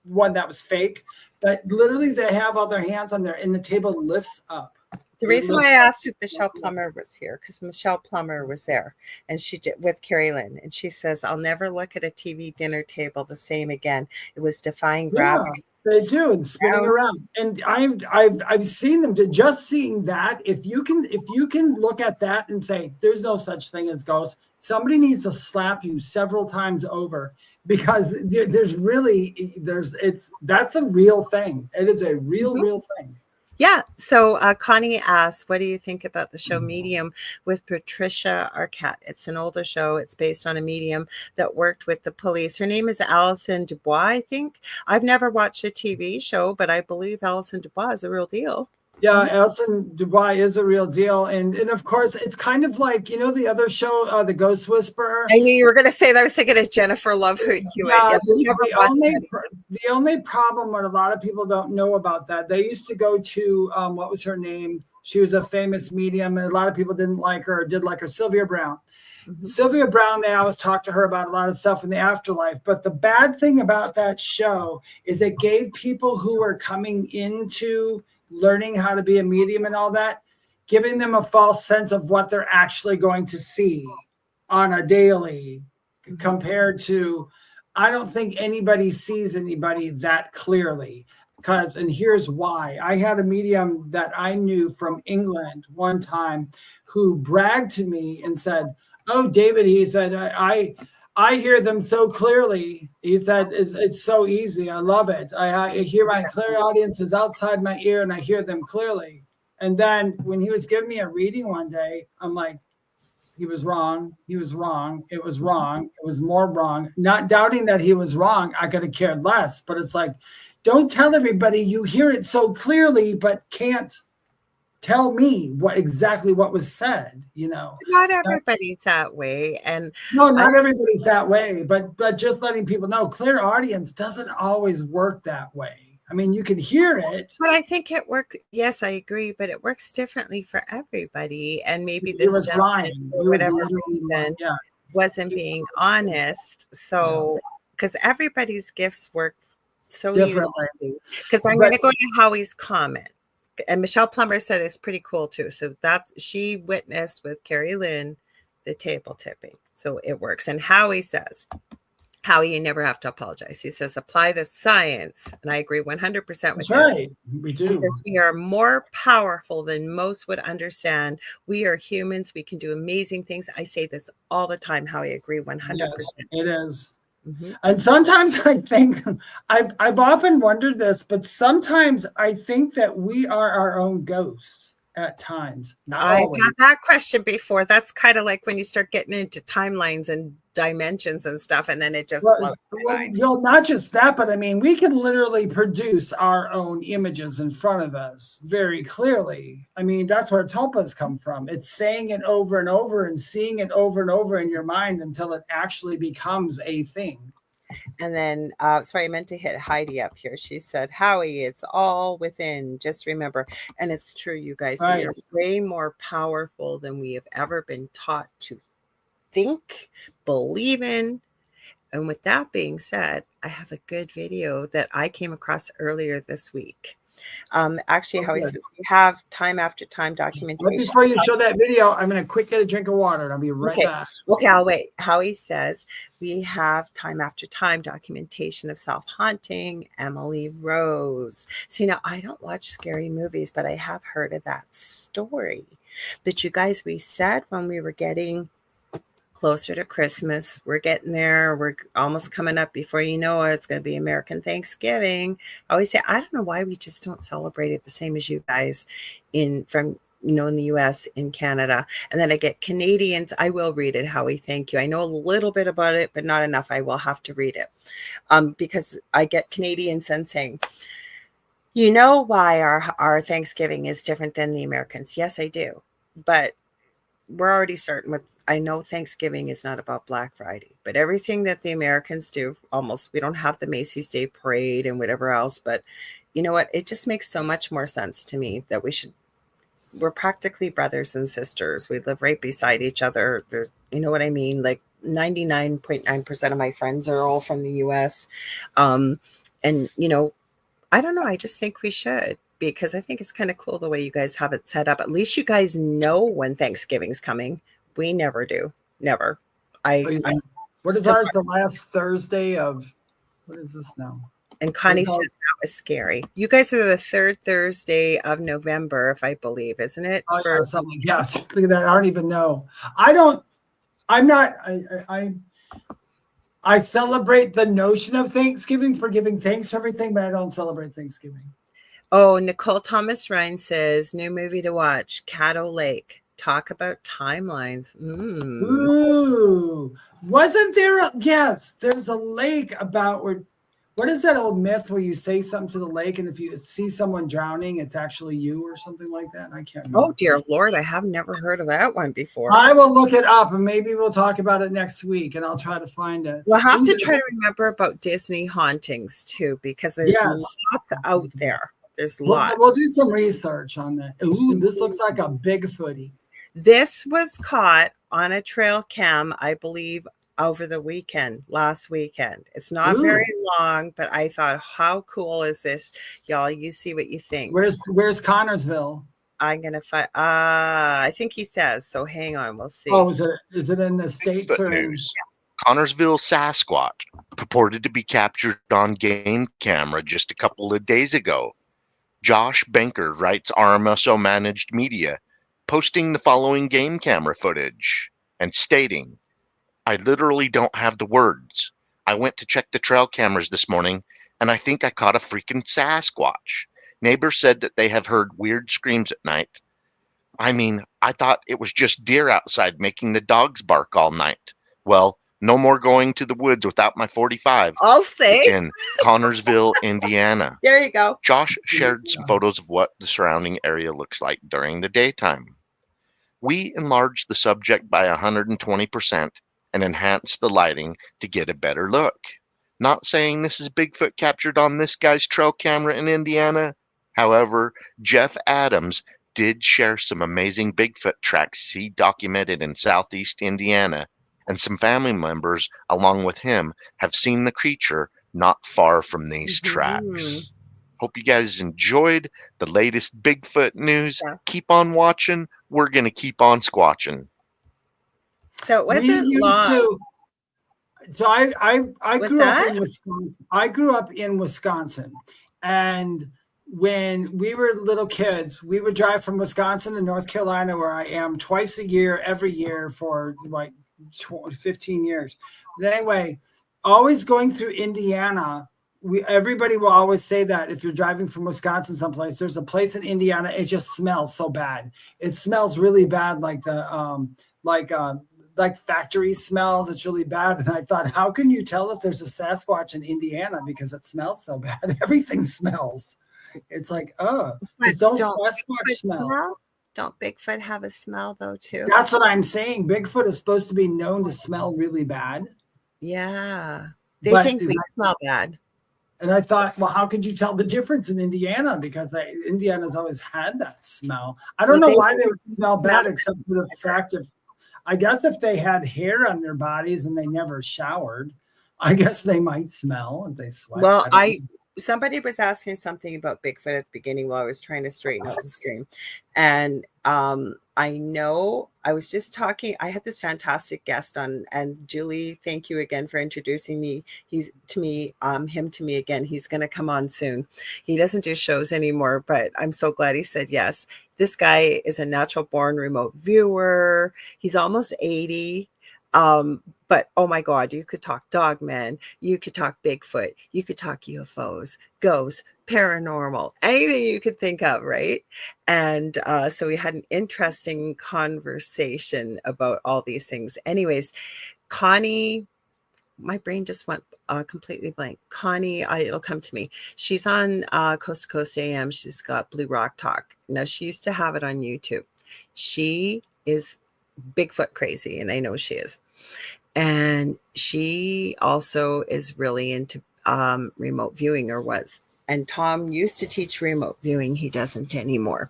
one that was fake. But literally they have all their hands on there and the table lifts up. The reason why I asked if Michelle Plummer was here, because Michelle Plummer was there, and she did with Carrie Lynn, and she says, I'll never look at a TV dinner table the same again. It was defying gravity. They do, and spinning around. And I've seen them. Just seeing that, if you can look at that and say there's no such thing as ghosts, somebody needs to slap you several times over, because that's a real thing. It is a real thing. Yeah. So Connie asks, what do you think about the show Medium with Patricia Arquette? It's an older show. It's based on a medium that worked with the police. Her name is Alison Dubois, I think. I've never watched a TV show, but I believe Alison Dubois is a real deal. Yeah, Alison Dubois is a real deal. And of course, it's kind of like, the other show, The Ghost Whisperer. I knew you were going to say that. I was thinking of Jennifer Love Hewitt. Yeah, the only problem, what a lot of people don't know about that, they used to go to, what was her name? She was a famous medium, and a lot of people didn't like her, or did like her, Sylvia Brown. Mm-hmm. Sylvia Brown, they always talk to her about a lot of stuff in the afterlife. But the bad thing about that show is it gave people who were coming into learning how to be a medium and all that, giving them a false sense of what they're actually going to see on a daily, compared to I don't think anybody sees anybody that clearly. And here's why. I had a medium that I knew from England one time who bragged to me and said, "Oh, David," he said, I hear them so clearly. He said, it's so easy. I love it. I hear my clairaudience is outside my ear and I hear them clearly." And then when he was giving me a reading one day, I'm like, he was wrong. He was wrong. It was wrong. It was more wrong. Not doubting that he was wrong. I could have cared less. But it's like, don't tell everybody you hear it so clearly, but can't tell me exactly what was said, Not everybody's that way. And no, not everybody's that way, but just letting people know, clairaudience doesn't always work that way. I mean, you can hear it. But I think it works. Yes, I agree, but it works differently for everybody. And maybe He this was lying. for whatever reason wasn't being honest. So, because everybody's gifts work so differently. Because I'm going to go to Howie's comment. And Michelle Plummer said it's pretty cool too. So that she witnessed with Carrie Lynn the table tipping. So it works. And Howie says, Howie, you never have to apologize. He says, apply the science. And I agree 100% with That's this. right. We do. He says, we are more powerful than most would understand. We are humans. We can do amazing things. I say this all the time, Howie. I agree 100%. Yes, it is. Mm-hmm. And sometimes I think, I've often wondered this, but sometimes I think that we are our own ghosts at times. I've had that question before. That's kind of like when you start getting into timelines and dimensions and stuff, and then it just blows my mind. Not just that, but I mean, we can literally produce our own images in front of us very clearly. I mean, that's where tulpas come from. It's saying it over and over and seeing it over and over in your mind until it actually becomes a thing. And then, sorry, I meant to hit Heidi up here. She said, Howie, it's all within. Just remember. And it's true, you guys. Right. We are way more powerful than we have ever been taught to think, believe in. And with that being said, I have a good video that I came across earlier this week. Actually, Howie says we have time after time documentation. Right before you show that video, I'm going to quick get a drink of water and I'll be right back. Okay, I'll wait. Howie says we have time after time documentation of self-haunting, Emily Rose. See, now I don't watch scary movies, but I have heard of that story. But you guys, we said when we were getting closer to Christmas, we're getting there. We're almost coming up. Before you know it, it's going to be American Thanksgiving. I always say, I don't know why we just don't celebrate it the same as you guys in the US, in Canada. And then I get Canadians. I will read it, Howie. Thank you. I know a little bit about it, but not enough. I will have to read it because I get Canadians and saying, you know why our Thanksgiving is different than the Americans? Yes, I do. But we're already starting with, I know Thanksgiving is not about Black Friday, but everything that the Americans do, almost, we don't have the Macy's Day Parade and whatever else, but you know what? It just makes so much more sense to me that we're practically brothers and sisters. We live right beside each other. There's, you know what I mean? Like 99.9% of my friends are all from the US. And, I don't know. I just think we should, because I think it's kind of cool the way you guys have it set up. At least you guys know when Thanksgiving's coming. We never do. Never. What is ours? The last Thursday of, what is this now? And Connie says that was scary. You guys are the third Thursday of November, if I believe, isn't it? Oh, yeah, something. Yes. Look at that. I don't even know. I celebrate the notion of Thanksgiving for giving thanks for everything, but I don't celebrate Thanksgiving. Oh, Nicole Thomas Ryan says, new movie to watch, Caddo Lake. Talk about timelines. Ooh, wasn't there? Yes, there's a lake about where. What is that old myth where you say something to the lake and if you see someone drowning, it's actually you or something like that? I can't remember. Oh, dear Lord. I have never heard of that one before. I will look it up and maybe we'll talk about it next week and I'll try to find it. We'll have to try to remember about Disney hauntings too, because there's lots out there. There's lots. We'll do some research on that. Ooh, this looks like a Bigfooty. This was caught on a trail cam, I believe, over the weekend, last weekend. It's not very long, but I thought, how cool is this? Y'all, you see what you think. Where's Connorsville? I'm going to find, I think he says, so hang on, we'll see. Oh, is it in the States or news? Connorsville Sasquatch purported to be captured on game camera just a couple of days ago. Josh Banker writes RMSO Managed Media, posting the following game camera footage and stating, I literally don't have the words. I went to check the trail cameras this morning, and I think I caught a freaking Sasquatch. Neighbors said that they have heard weird screams at night. I mean, I thought it was just deer outside making the dogs bark all night. Well, no more going to the woods without my 45. I'll say. It's in Connorsville, Indiana. There you go. Josh shared some photos of what the surrounding area looks like during the daytime. We enlarged the subject by 120% and enhanced the lighting to get a better look. Not saying this is Bigfoot captured on this guy's trail camera in Indiana. However, Jeff Adams did share some amazing Bigfoot tracks he documented in southeast Indiana, and some family members along with him have seen the creature not far from these tracks. Hope you guys enjoyed the latest Bigfoot news. Yeah. Keep on watching. We're going to keep on squatching. So it wasn't long. So I What's grew up that? in Wisconsin. I grew up in Wisconsin, and when we were little kids, we would drive from Wisconsin to North Carolina, where I am, twice a year, every year for like 15 years. But anyway, always going through Indiana. Everybody will always say that if you're driving from Wisconsin someplace, there's a place in Indiana, it just smells so bad. It smells really bad, like the like factory smells. It's really bad. And I thought, how can you tell if there's a Sasquatch in Indiana? Because it smells so bad. Everything smells. It's like, don't Sasquatch smell. Don't Bigfoot have a smell though too? That's what I'm saying. Bigfoot is supposed to be known to smell really bad. Yeah. They think we smell bad. And I thought, well, how could you tell the difference in Indiana? Because Indiana's always had that smell. I don't know why they would smell bad, except for the fact of, I guess if they had hair on their bodies and they never showered, I guess they might smell if they sweat. Well, somebody was asking something about Bigfoot at the beginning while I was trying to straighten out the stream. And I know I was just talking, I had this fantastic guest on, and Julie, thank you again for introducing him to me again. He's going to come on soon. He doesn't do shows anymore, but I'm so glad he said yes. This guy is a natural born remote viewer. He's almost 80. But oh my God, you could talk dogman, you could talk Bigfoot, you could talk UFOs, ghosts, paranormal, anything you could think of, right? And so we had an interesting conversation about all these things. Anyways, Connie, my brain just went completely blank. Connie, it'll come to me. She's on Coast to Coast AM. She's got Blue Rock Talk. Now, she used to have it on YouTube. She is Bigfoot crazy, and I know she is. And she also is really into remote viewing, or was. And Tom used to teach remote viewing. He doesn't anymore.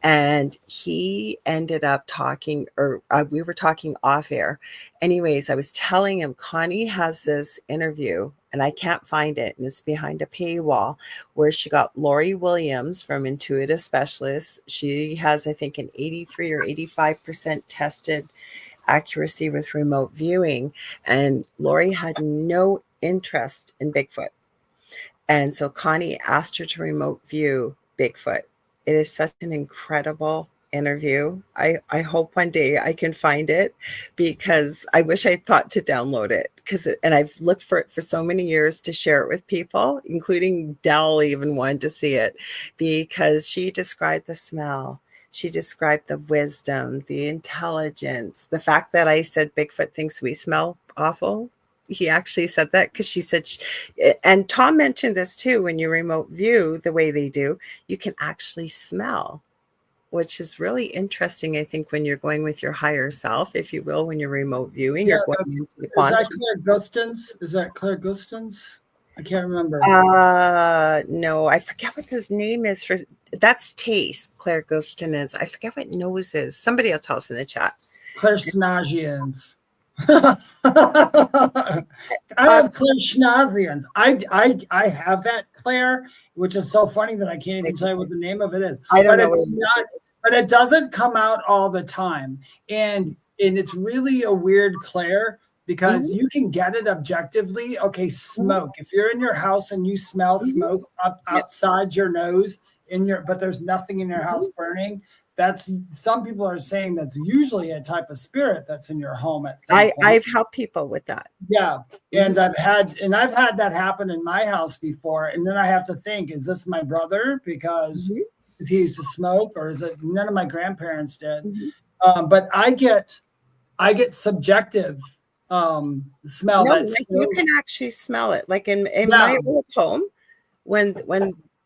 And he ended up talking, or we were talking off air. Anyways, I was telling him Connie has this interview, and I can't find it, and it's behind a paywall, where she got Lori Williams from Intuitive Specialists. She has, I think, an 83 or 85% tested accuracy with remote viewing. And Lori had no interest in Bigfoot. And so Connie asked her to remote view Bigfoot. It is such an incredible interview. I hope one day I can find it, because I wish I thought to download it, and I've looked for it for so many years to share it with people, including Dell even wanted to see it, because she described the smell. She described the wisdom, the intelligence, the fact that I said Bigfoot thinks we smell awful. He actually said that, because she said, and Tom mentioned this too, when you remote view the way they do, you can actually smell, which is really interesting. I think when you're going with your higher self, if you will, when you're remote viewing, you're going into the quantum. Is that Claire Gustins? Is that Claire Gustins? I can't remember. No, I forget what his name is. That's Taste. Claire Gustin is. I forget what nose is. Somebody will tell us in the chat. Claire Snagians. I have Claire Schnazians. I have that Claire, which is so funny that I can't even tell you what the name of it is. I don't know. But it doesn't come out all the time, and it's really a weird Claire, because you can get it objectively. Okay, smoke. If you're in your house and you smell smoke outside your nose but there's nothing in your house burning, that's, some people are saying that's usually a type of spirit that's in your home at some point. I've helped people with that. Yeah. And I've had that happen in my house before. And then I have to think, is this my brother because he used to smoke, or is it, none of my grandparents did? But I get subjective smell. No, like you can actually smell it. Like in my old home, when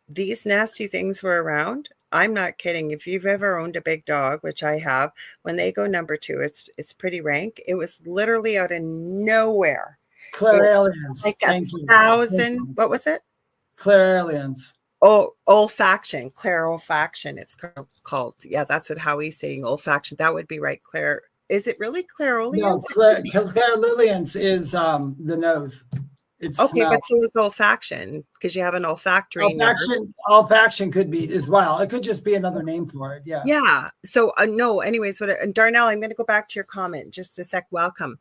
these nasty things were around, I'm not kidding. If you've ever owned a big dog, which I have, when they go number 2, it's pretty rank. It was literally out of nowhere. Clairalience. Like 1,000. What was it? Clairalience. Oh, olfaction, clairolfaction. It's called. Yeah, that's what Howie's saying. Olfaction. That would be right. Claire. Is it really clairolience? No, clairolience is the nose. It's okay, smell. but so is olfaction, because you have an olfactory nerve. Olfaction could be as well. It could just be another name for it. Yeah. Yeah. So no. Anyways, and Darnell, I'm going to go back to your comment just a sec. Welcome.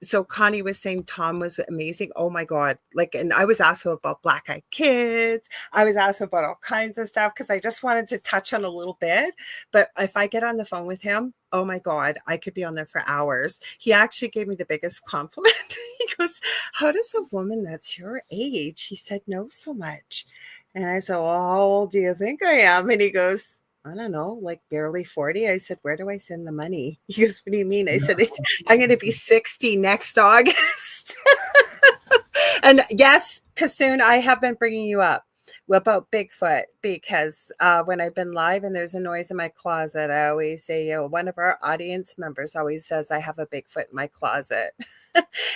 So Connie was saying Tom was amazing. Oh my God. Like, and I was asked about Black Eyed Kids. I was asked about all kinds of stuff because I just wanted to touch on a little bit. But if I get on the phone with him, oh my God, I could be on there for hours. He actually gave me the biggest compliment. He goes, how does a woman that's your age, he said, know so much? And I said, well, how old do you think I am? And he goes, I don't know, like barely 40. I said, where do I send the money? He goes, what do you mean? I said, I'm going to be 60 next August. And yes, Kasoon, I have been bringing you up about Bigfoot because when I've been live and there's a noise in my closet, I always say, one of our audience members always says, I have a Bigfoot in my closet.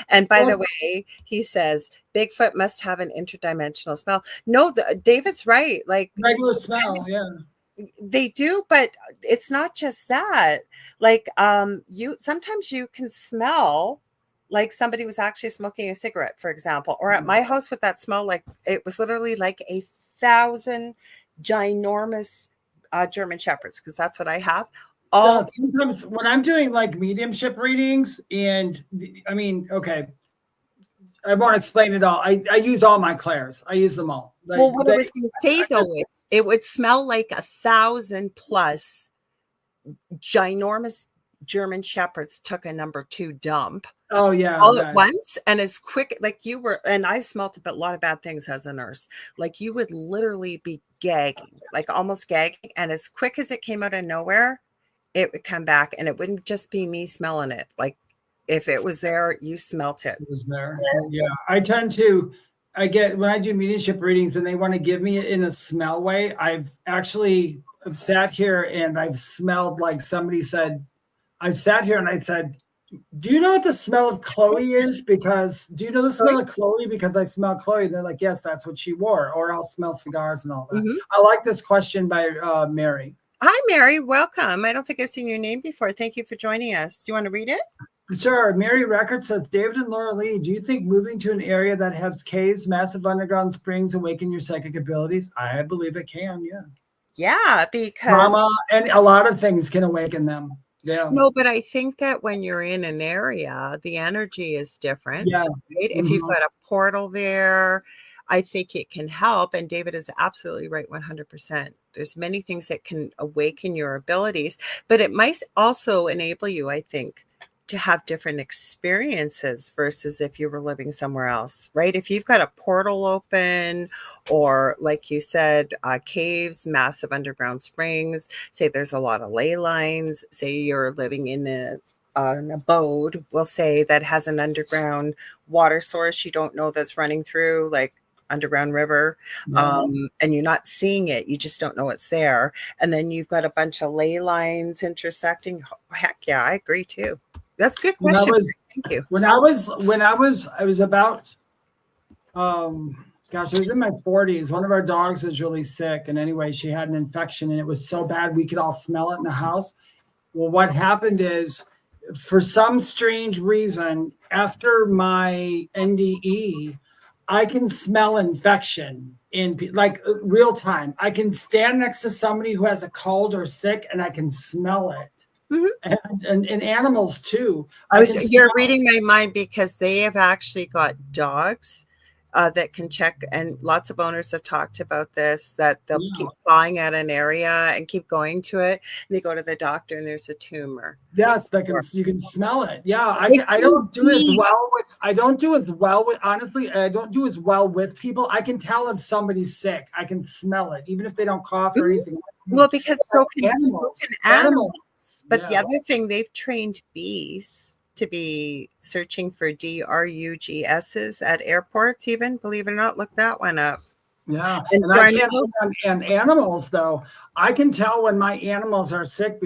And by the way, he says, Bigfoot must have an interdimensional smell. No, David's right. Like regular smell, yeah. They do, but it's not just that. Like sometimes you can smell like somebody was actually smoking a cigarette, for example, or at my house with that smell, like it was literally like 1,000 ginormous German shepherds, because that's what I have. Sometimes when I'm doing like mediumship readings, and I mean, okay, I won't explain it all. I use all my clairs. I use them all. Like, well, what I was going to say though is it would smell like 1,000 plus ginormous German shepherds took a number 2 dump. Oh yeah, all at once, and as quick, like you were. And I've smelt a lot of bad things as a nurse. Like you would literally be gagging, like almost gagging, and as quick as it came out of nowhere, it would come back, and it wouldn't just be me smelling it. Like if it was there, you smelt it. It was there. Yeah, I tend to. When I do mediumship readings and they want to give me it in a smell way, I've actually sat here and I've smelled like somebody said. I've sat here and I said, do you know what the smell of Chloe is? Because do you know the smell of Chloe? Because I smell Chloe. And they're like, yes, that's what she wore. Or I'll smell cigars and all that. I like this question by Mary. Hi, Mary. Welcome. I don't think I've seen your name before. Thank you for joining us. Do you want to read it? Sure. Mary Record says, David and Lorilei, do you think moving to an area that has caves, massive underground springs awaken your psychic abilities? I believe it can, yeah. Yeah, because trauma and a lot of things can awaken them. Yeah. No, but I think that when you're in an area, the energy is different. Yeah. Right? If you've got a portal there, I think it can help. And David is absolutely right, 100%. There's many things that can awaken your abilities, but it might also enable you, I think, to have different experiences versus if you were living somewhere else, right? If you've got a portal open, or like you said, caves, massive underground springs, say there's a lot of ley lines, say you're living in an abode, we'll say, that has an underground water source you don't know that's running through, like underground river, and you're not seeing it, you just don't know it's there, and then you've got a bunch of ley lines intersecting. Heck yeah, I agree too. That's a good question. Thank you. When I was about, gosh, I was in my 40s. One of our dogs was really sick. And anyway, she had an infection and it was so bad we could all smell it in the house. Well, what happened is, for some strange reason, after my NDE, I can smell infection in like real time. I can stand next to somebody who has a cold or sick and I can smell it. and animals too. You're reading my mind because they have actually got dogs that can check, and lots of owners have talked about this, that they'll keep clawing at an area and keep going to it, and they go to the doctor and there's a tumor. Yes, you can smell it. Yeah, I don't do as well with honestly, I don't do as well with people. I can tell if somebody's sick. I can smell it, even if they don't cough or anything. Well, because so can animals. But the Yeah. other thing, they've trained bees to be searching for DRUGSs at airports, even, believe it or not. Look that one up. Yeah, and animals though, I can tell when my animals are sick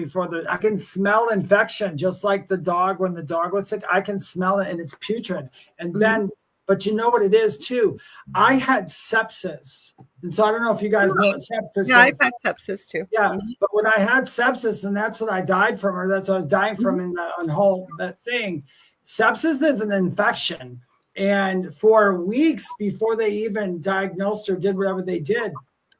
I can smell infection, just like the dog. When the dog was sick, I can smell it and it's putrid. And then, but you know what it is too? I had sepsis. And so I don't know if you guys know what sepsis is. Yeah, I've had sepsis too. Yeah, but when I had sepsis, and that's what I died from, or that's what I was dying from in that thing. Sepsis is an infection. And for weeks before they even diagnosed or did whatever they did,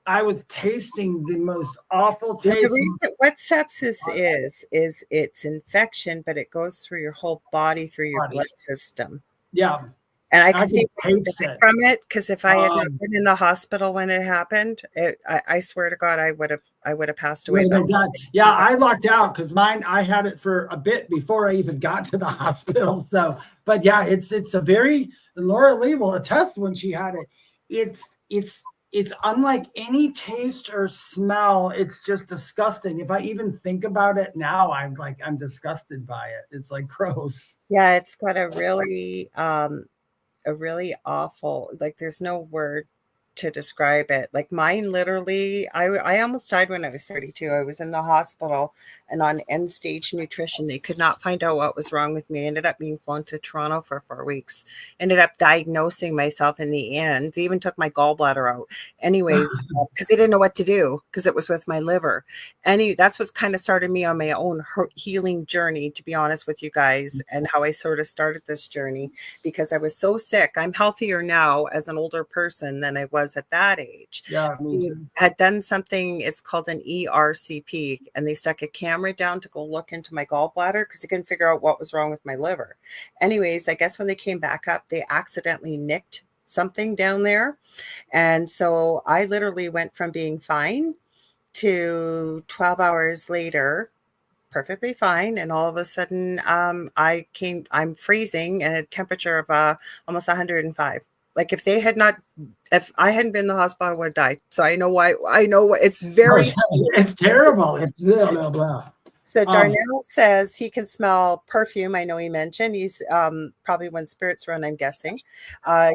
I was tasting the most awful taste. The reason what sepsis is it's infection, but it goes through your whole body, through your blood system. Yeah. And I could see taste it from it, because if I had not been in the hospital when it happened, I swear to God, I would have passed away. Yeah, I lucked out because I had it for a bit before I even got to the hospital. So, but yeah, it's a very, Lorilei will attest when she had it. It's unlike any taste or smell. It's just disgusting. If I even think about it now, I'm disgusted by it. It's like gross. Yeah, it's got a really awful, like there's no word to describe it. Like mine, literally, I almost died when I was 32. I was in the hospital and on end stage nutrition. They could not find out what was wrong with me. I ended up being flown to Toronto for 4 weeks. Ended up diagnosing myself in the end. They even took my gallbladder out. Anyways, because they didn't know what to do because it was with my liver. That's what's kind of started me on my own healing journey, to be honest with you guys, and how I sort of started this journey, because I was so sick. I'm healthier now as an older person than I was at that age. Yeah, we had done something, it's called an ERCP, and they stuck a camera down to go look into my gallbladder because they couldn't figure out what was wrong with my liver. Anyways, I guess when they came back up, they accidentally nicked something down there. And so I literally went from being fine to 12 hours later, perfectly fine. And all of a sudden, I'm freezing at a temperature of almost 105. Like if I hadn't been in the hospital, I would have died. So I know why. I know it's very. It's terrible. It's blah, blah, blah. So Darnell says he can smell perfume. I know he mentioned he's probably when spirits run, I'm guessing.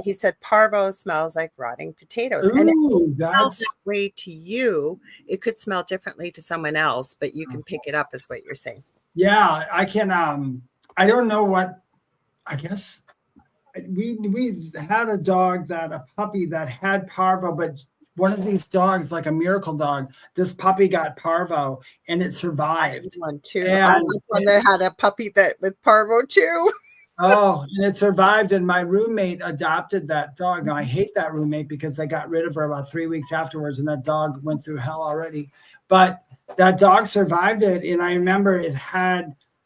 He said parvo smells like rotting potatoes. Ooh, and it smells that way to you. It could smell differently to someone else, but you can pick it up, is what you're saying. Yeah, I can. I don't know what. I guess. We had a puppy that had parvo, but one of these dogs, like a miracle dog, this puppy got parvo and it survived. One too. I was one that had a puppy with parvo too. Oh, and it survived. And my roommate adopted that dog. Now I hate that roommate because they got rid of her about 3 weeks afterwards, and that dog went through hell already. But that dog survived it, and I remember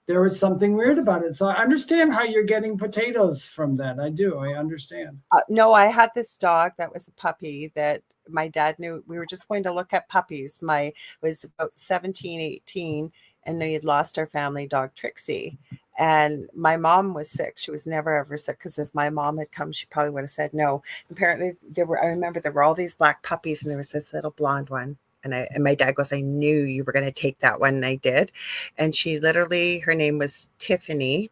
there was something weird about it. So I understand how you're getting potatoes from that. I do. I understand. No, I had this dog that was a puppy that my dad knew. We were just going to look at puppies. Was about 17, 18, and we had lost our family dog, Trixie. And my mom was sick. She was never ever sick, because if my mom had come, she probably would have said no. Apparently I remember there were all these black puppies, and there was this little blonde one. And my dad goes, I knew you were going to take that one. And I did. And she literally, her name was Tiffany,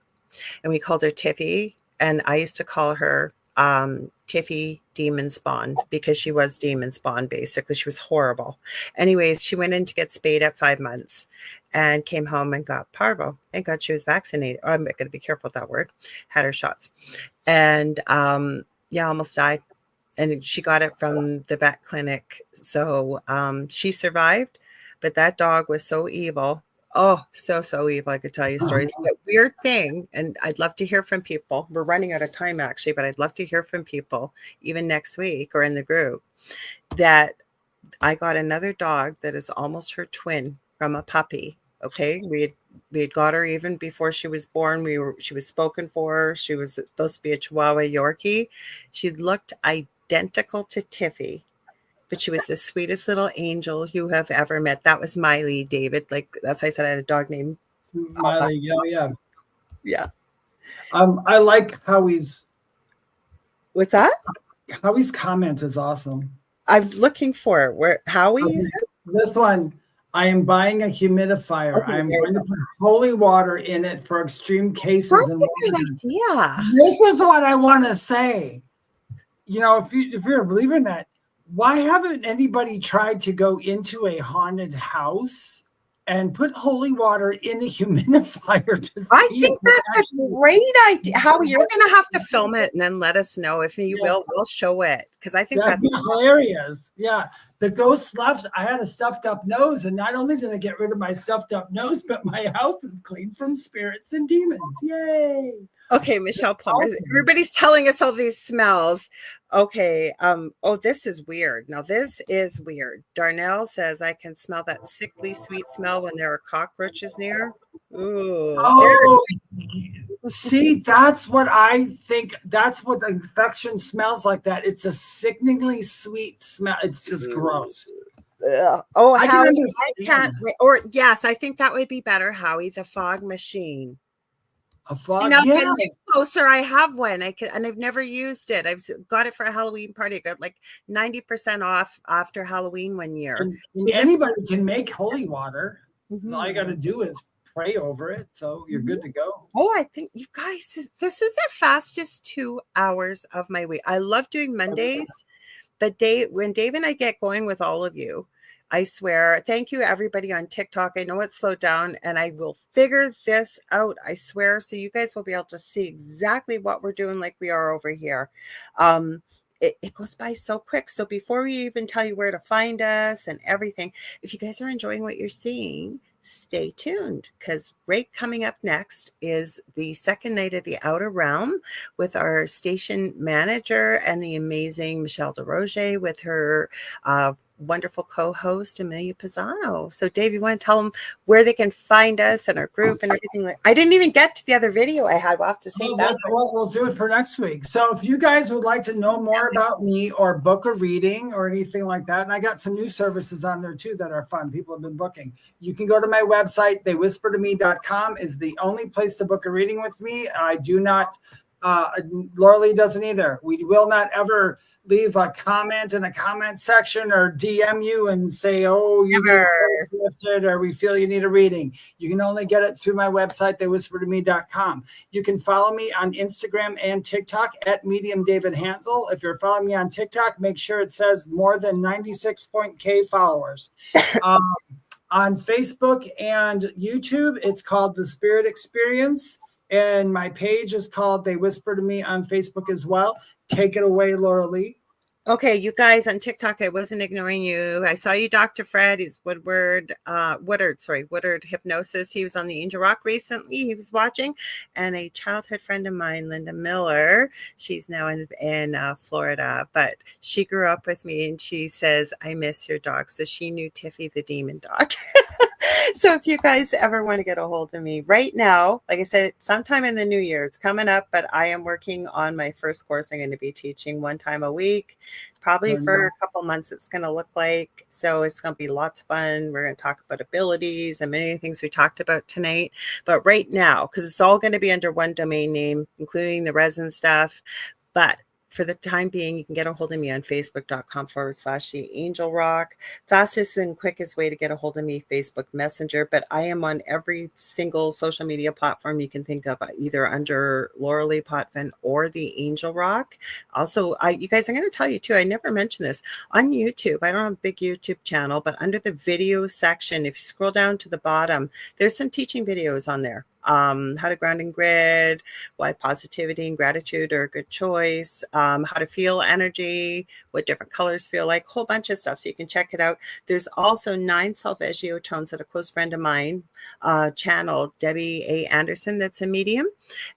and we called her Tiffy. And I used to call her Tiffy Demon Spawn, because she was demon spawn. Basically, she was horrible. Anyways, she went in to get spayed at 5 months and came home and got parvo. Thank God she was vaccinated. Oh, I'm going to be careful with that word. Had her shots. And almost died. And she got it from the vet clinic. So she survived, but that dog was so evil. Oh, so evil. I could tell you stories. But weird thing, and I'd love to hear from people. We're running out of time, actually, but I'd love to hear from people, even next week or in the group, that I got another dog that is almost her twin from a puppy. Okay, we had got her even before she was born. She was spoken for. She was supposed to be a Chihuahua Yorkie. She looked identical to Tiffy, but she was the sweetest little angel you have ever met. That was Miley, David. Like that's why I said I had a dog named Miley. yeah. I like Howie's What's that? comment is awesome. I'm looking for it. Where Howie is it? This one. I am buying a humidifier. Okay, I am there you going to put holy water in it for extreme cases. That's And a good idea. this is what I want to say. You know, if you're a believer in that, why haven't anybody tried to go into a haunted house and put holy water in a humidifier? I think that's a great idea. Howie, you're going to have to film it and then let us know if you will. We'll show it because I think that'd that's be hilarious. Yeah. The ghost slaps. I had a stuffed up nose, and not only did I get rid of my stuffed up nose, but my house is clean from spirits and demons. Yay! Okay, Michelle Plummer. Everybody's telling us all these smells. Okay. Oh, this is weird. Now this is weird. Darnell says I can smell that sickly sweet smell when there are cockroaches near. Ooh. Oh, see, that's what I think. That's what the infection smells like. That it's a sickeningly sweet smell. It's just gross. Oh, I Howie, can I can't. Or yes, I think that would be better. Howie, the fog machine. A fog. See, now Yes. getting closer, I have one. And I've never used it. I've got it for a Halloween party. I got like 90% off after Halloween one year. And anybody can make holy water. All you got to do is pray over it, so you're good to go. Oh, I think you guys, this is the fastest 2 hours of my week. I love doing Mondays, but when Dave and I get going with all of you, I swear, thank you everybody on TikTok. I know it's slowed down and I will figure this out. I swear. So you guys will be able to see exactly what we're doing like we are over here. It goes by so quick. So before we even tell you where to find us and everything, if you guys are enjoying what you're seeing, stay tuned because right coming up next is the second night of the Outer Realm with our station manager and the amazing Michelle DeRoger with her wonderful co-host Amelia Pisano. So Dave, you want to tell them where they can find us and our group and everything? I didn't even get to the other video I had. We'll have to see that. We'll do it for next week. So if you guys would like to know more about me or book a reading or anything like that, and I got some new services on there too that are fun. People have been booking. You can go to my website. theywhispertome.com is the only place to book a reading with me. I do not Lorilei doesn't either. We will not ever leave a comment in a comment section or DM you and say, oh, you get lifted or we feel you need a reading. You can only get it through my website, theywhispertome.com. You can follow me on Instagram and TikTok at Medium David Hanzel. If you're following me on TikTok, make sure it says more than 96.k followers. On Facebook and YouTube, it's called The Spirit Experience. And my page is called They Whisper to Me on Facebook as well. Take it away, Lorilei. Okay, you guys on TikTok, I wasn't ignoring you. I saw you, Dr. Fred. He's Woodward Hypnosis. He was on the Angel Rock recently. He was watching. And a childhood friend of mine, Linda Miller, she's now in Florida, but she grew up with me and she says, I miss your dog. So she knew Tiffy the demon dog. So if you guys ever want to get a hold of me right now, like I said, sometime in the new year, it's coming up, but I am working on my first course. I'm going to be teaching 1 time a week, probably for a couple months. It's going to look like, so it's going to be lots of fun. We're going to talk about abilities and many things we talked about tonight. But right now, because it's all going to be under one domain name, including the resin stuff, but for the time being, you can get a hold of me on facebook.com/the Angel Rock. Fastest and quickest way to get a hold of me, Facebook Messenger. But I am on every single social media platform you can think of, either under Lorilei Potvin or the Angel Rock. Also, you guys, I'm going to tell you too, I never mentioned this. On YouTube, I don't have a big YouTube channel, but under the video section, if you scroll down to the bottom, there's some teaching videos on there. How to ground and grid, why positivity and gratitude are a good choice, how to feel energy, what different colors feel like, a whole bunch of stuff. So you can check it out. There's also 9 solfeggio tones that a close friend of mine channeled, Debbie A. Anderson, that's a medium,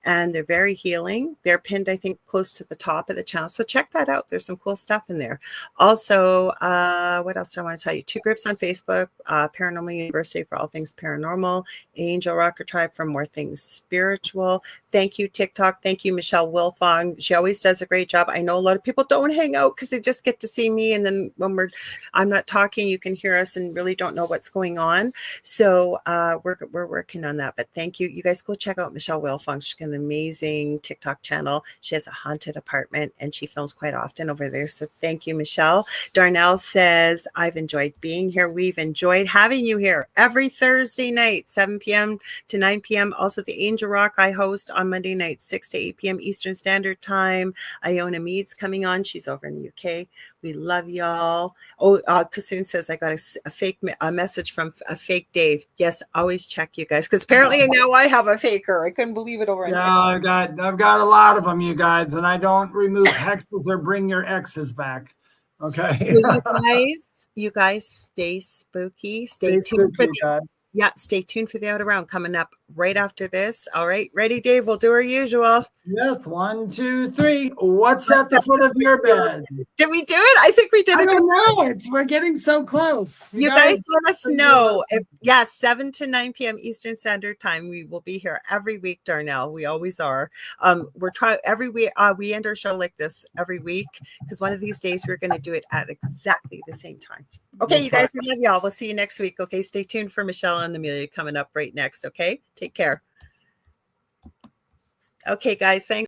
and they're very healing. They're pinned, I think, close to the top of the channel. So check that out. There's some cool stuff in there. Also, what else do I want to tell you? 2 groups on Facebook, Paranormal University for all things paranormal, Angel Rocker Tribe for more things spiritual. Thank you, TikTok. Thank you, Michelle Wilfong. She always does a great job. I know a lot of people don't hang out because they just get to see me. And then when I'm not talking, you can hear us and really don't know what's going on. So we're working on that. But thank you. You guys go check out Michelle Wilfong. She's got an amazing TikTok channel. She has a haunted apartment and she films quite often over there. So thank you, Michelle. Darnell says, I've enjoyed being here. We've enjoyed having you here every Thursday night, 7 p.m. to 9 p.m. Also, the Angel Rock I host on Monday night, 6 to 8 p.m. Eastern Standard Time. Iona Mead's coming on. She's over in the UK. We love y'all. Oh, Kassoon says I got a message from a fake Dave. Yes, always check, you guys, because apparently now I have a faker. I couldn't believe it over. Yeah, I've got a lot of them, you guys, and I don't remove hexes or bring your exes back. Okay. So you guys stay spooky. Stay tuned for stay tuned for the Out Around coming up right after this. All right, ready, Dave? We'll do our usual. Yes, 1, 2, 3. What's at the foot of your bed? Did we do it? I think we did. I don't know. We're getting so close. You guys let us know. 7 to 9 p.m. Eastern Standard Time. We will be here every week, Darnell. We always are. We're trying every week. We end our show like this every week because one of these days we're going to do it at exactly the same time. Okay, you guys, we love y'all. We'll see you next week. Okay, stay tuned for Michelle and Amelia coming up right next. Okay, take care. Okay, guys, thanks.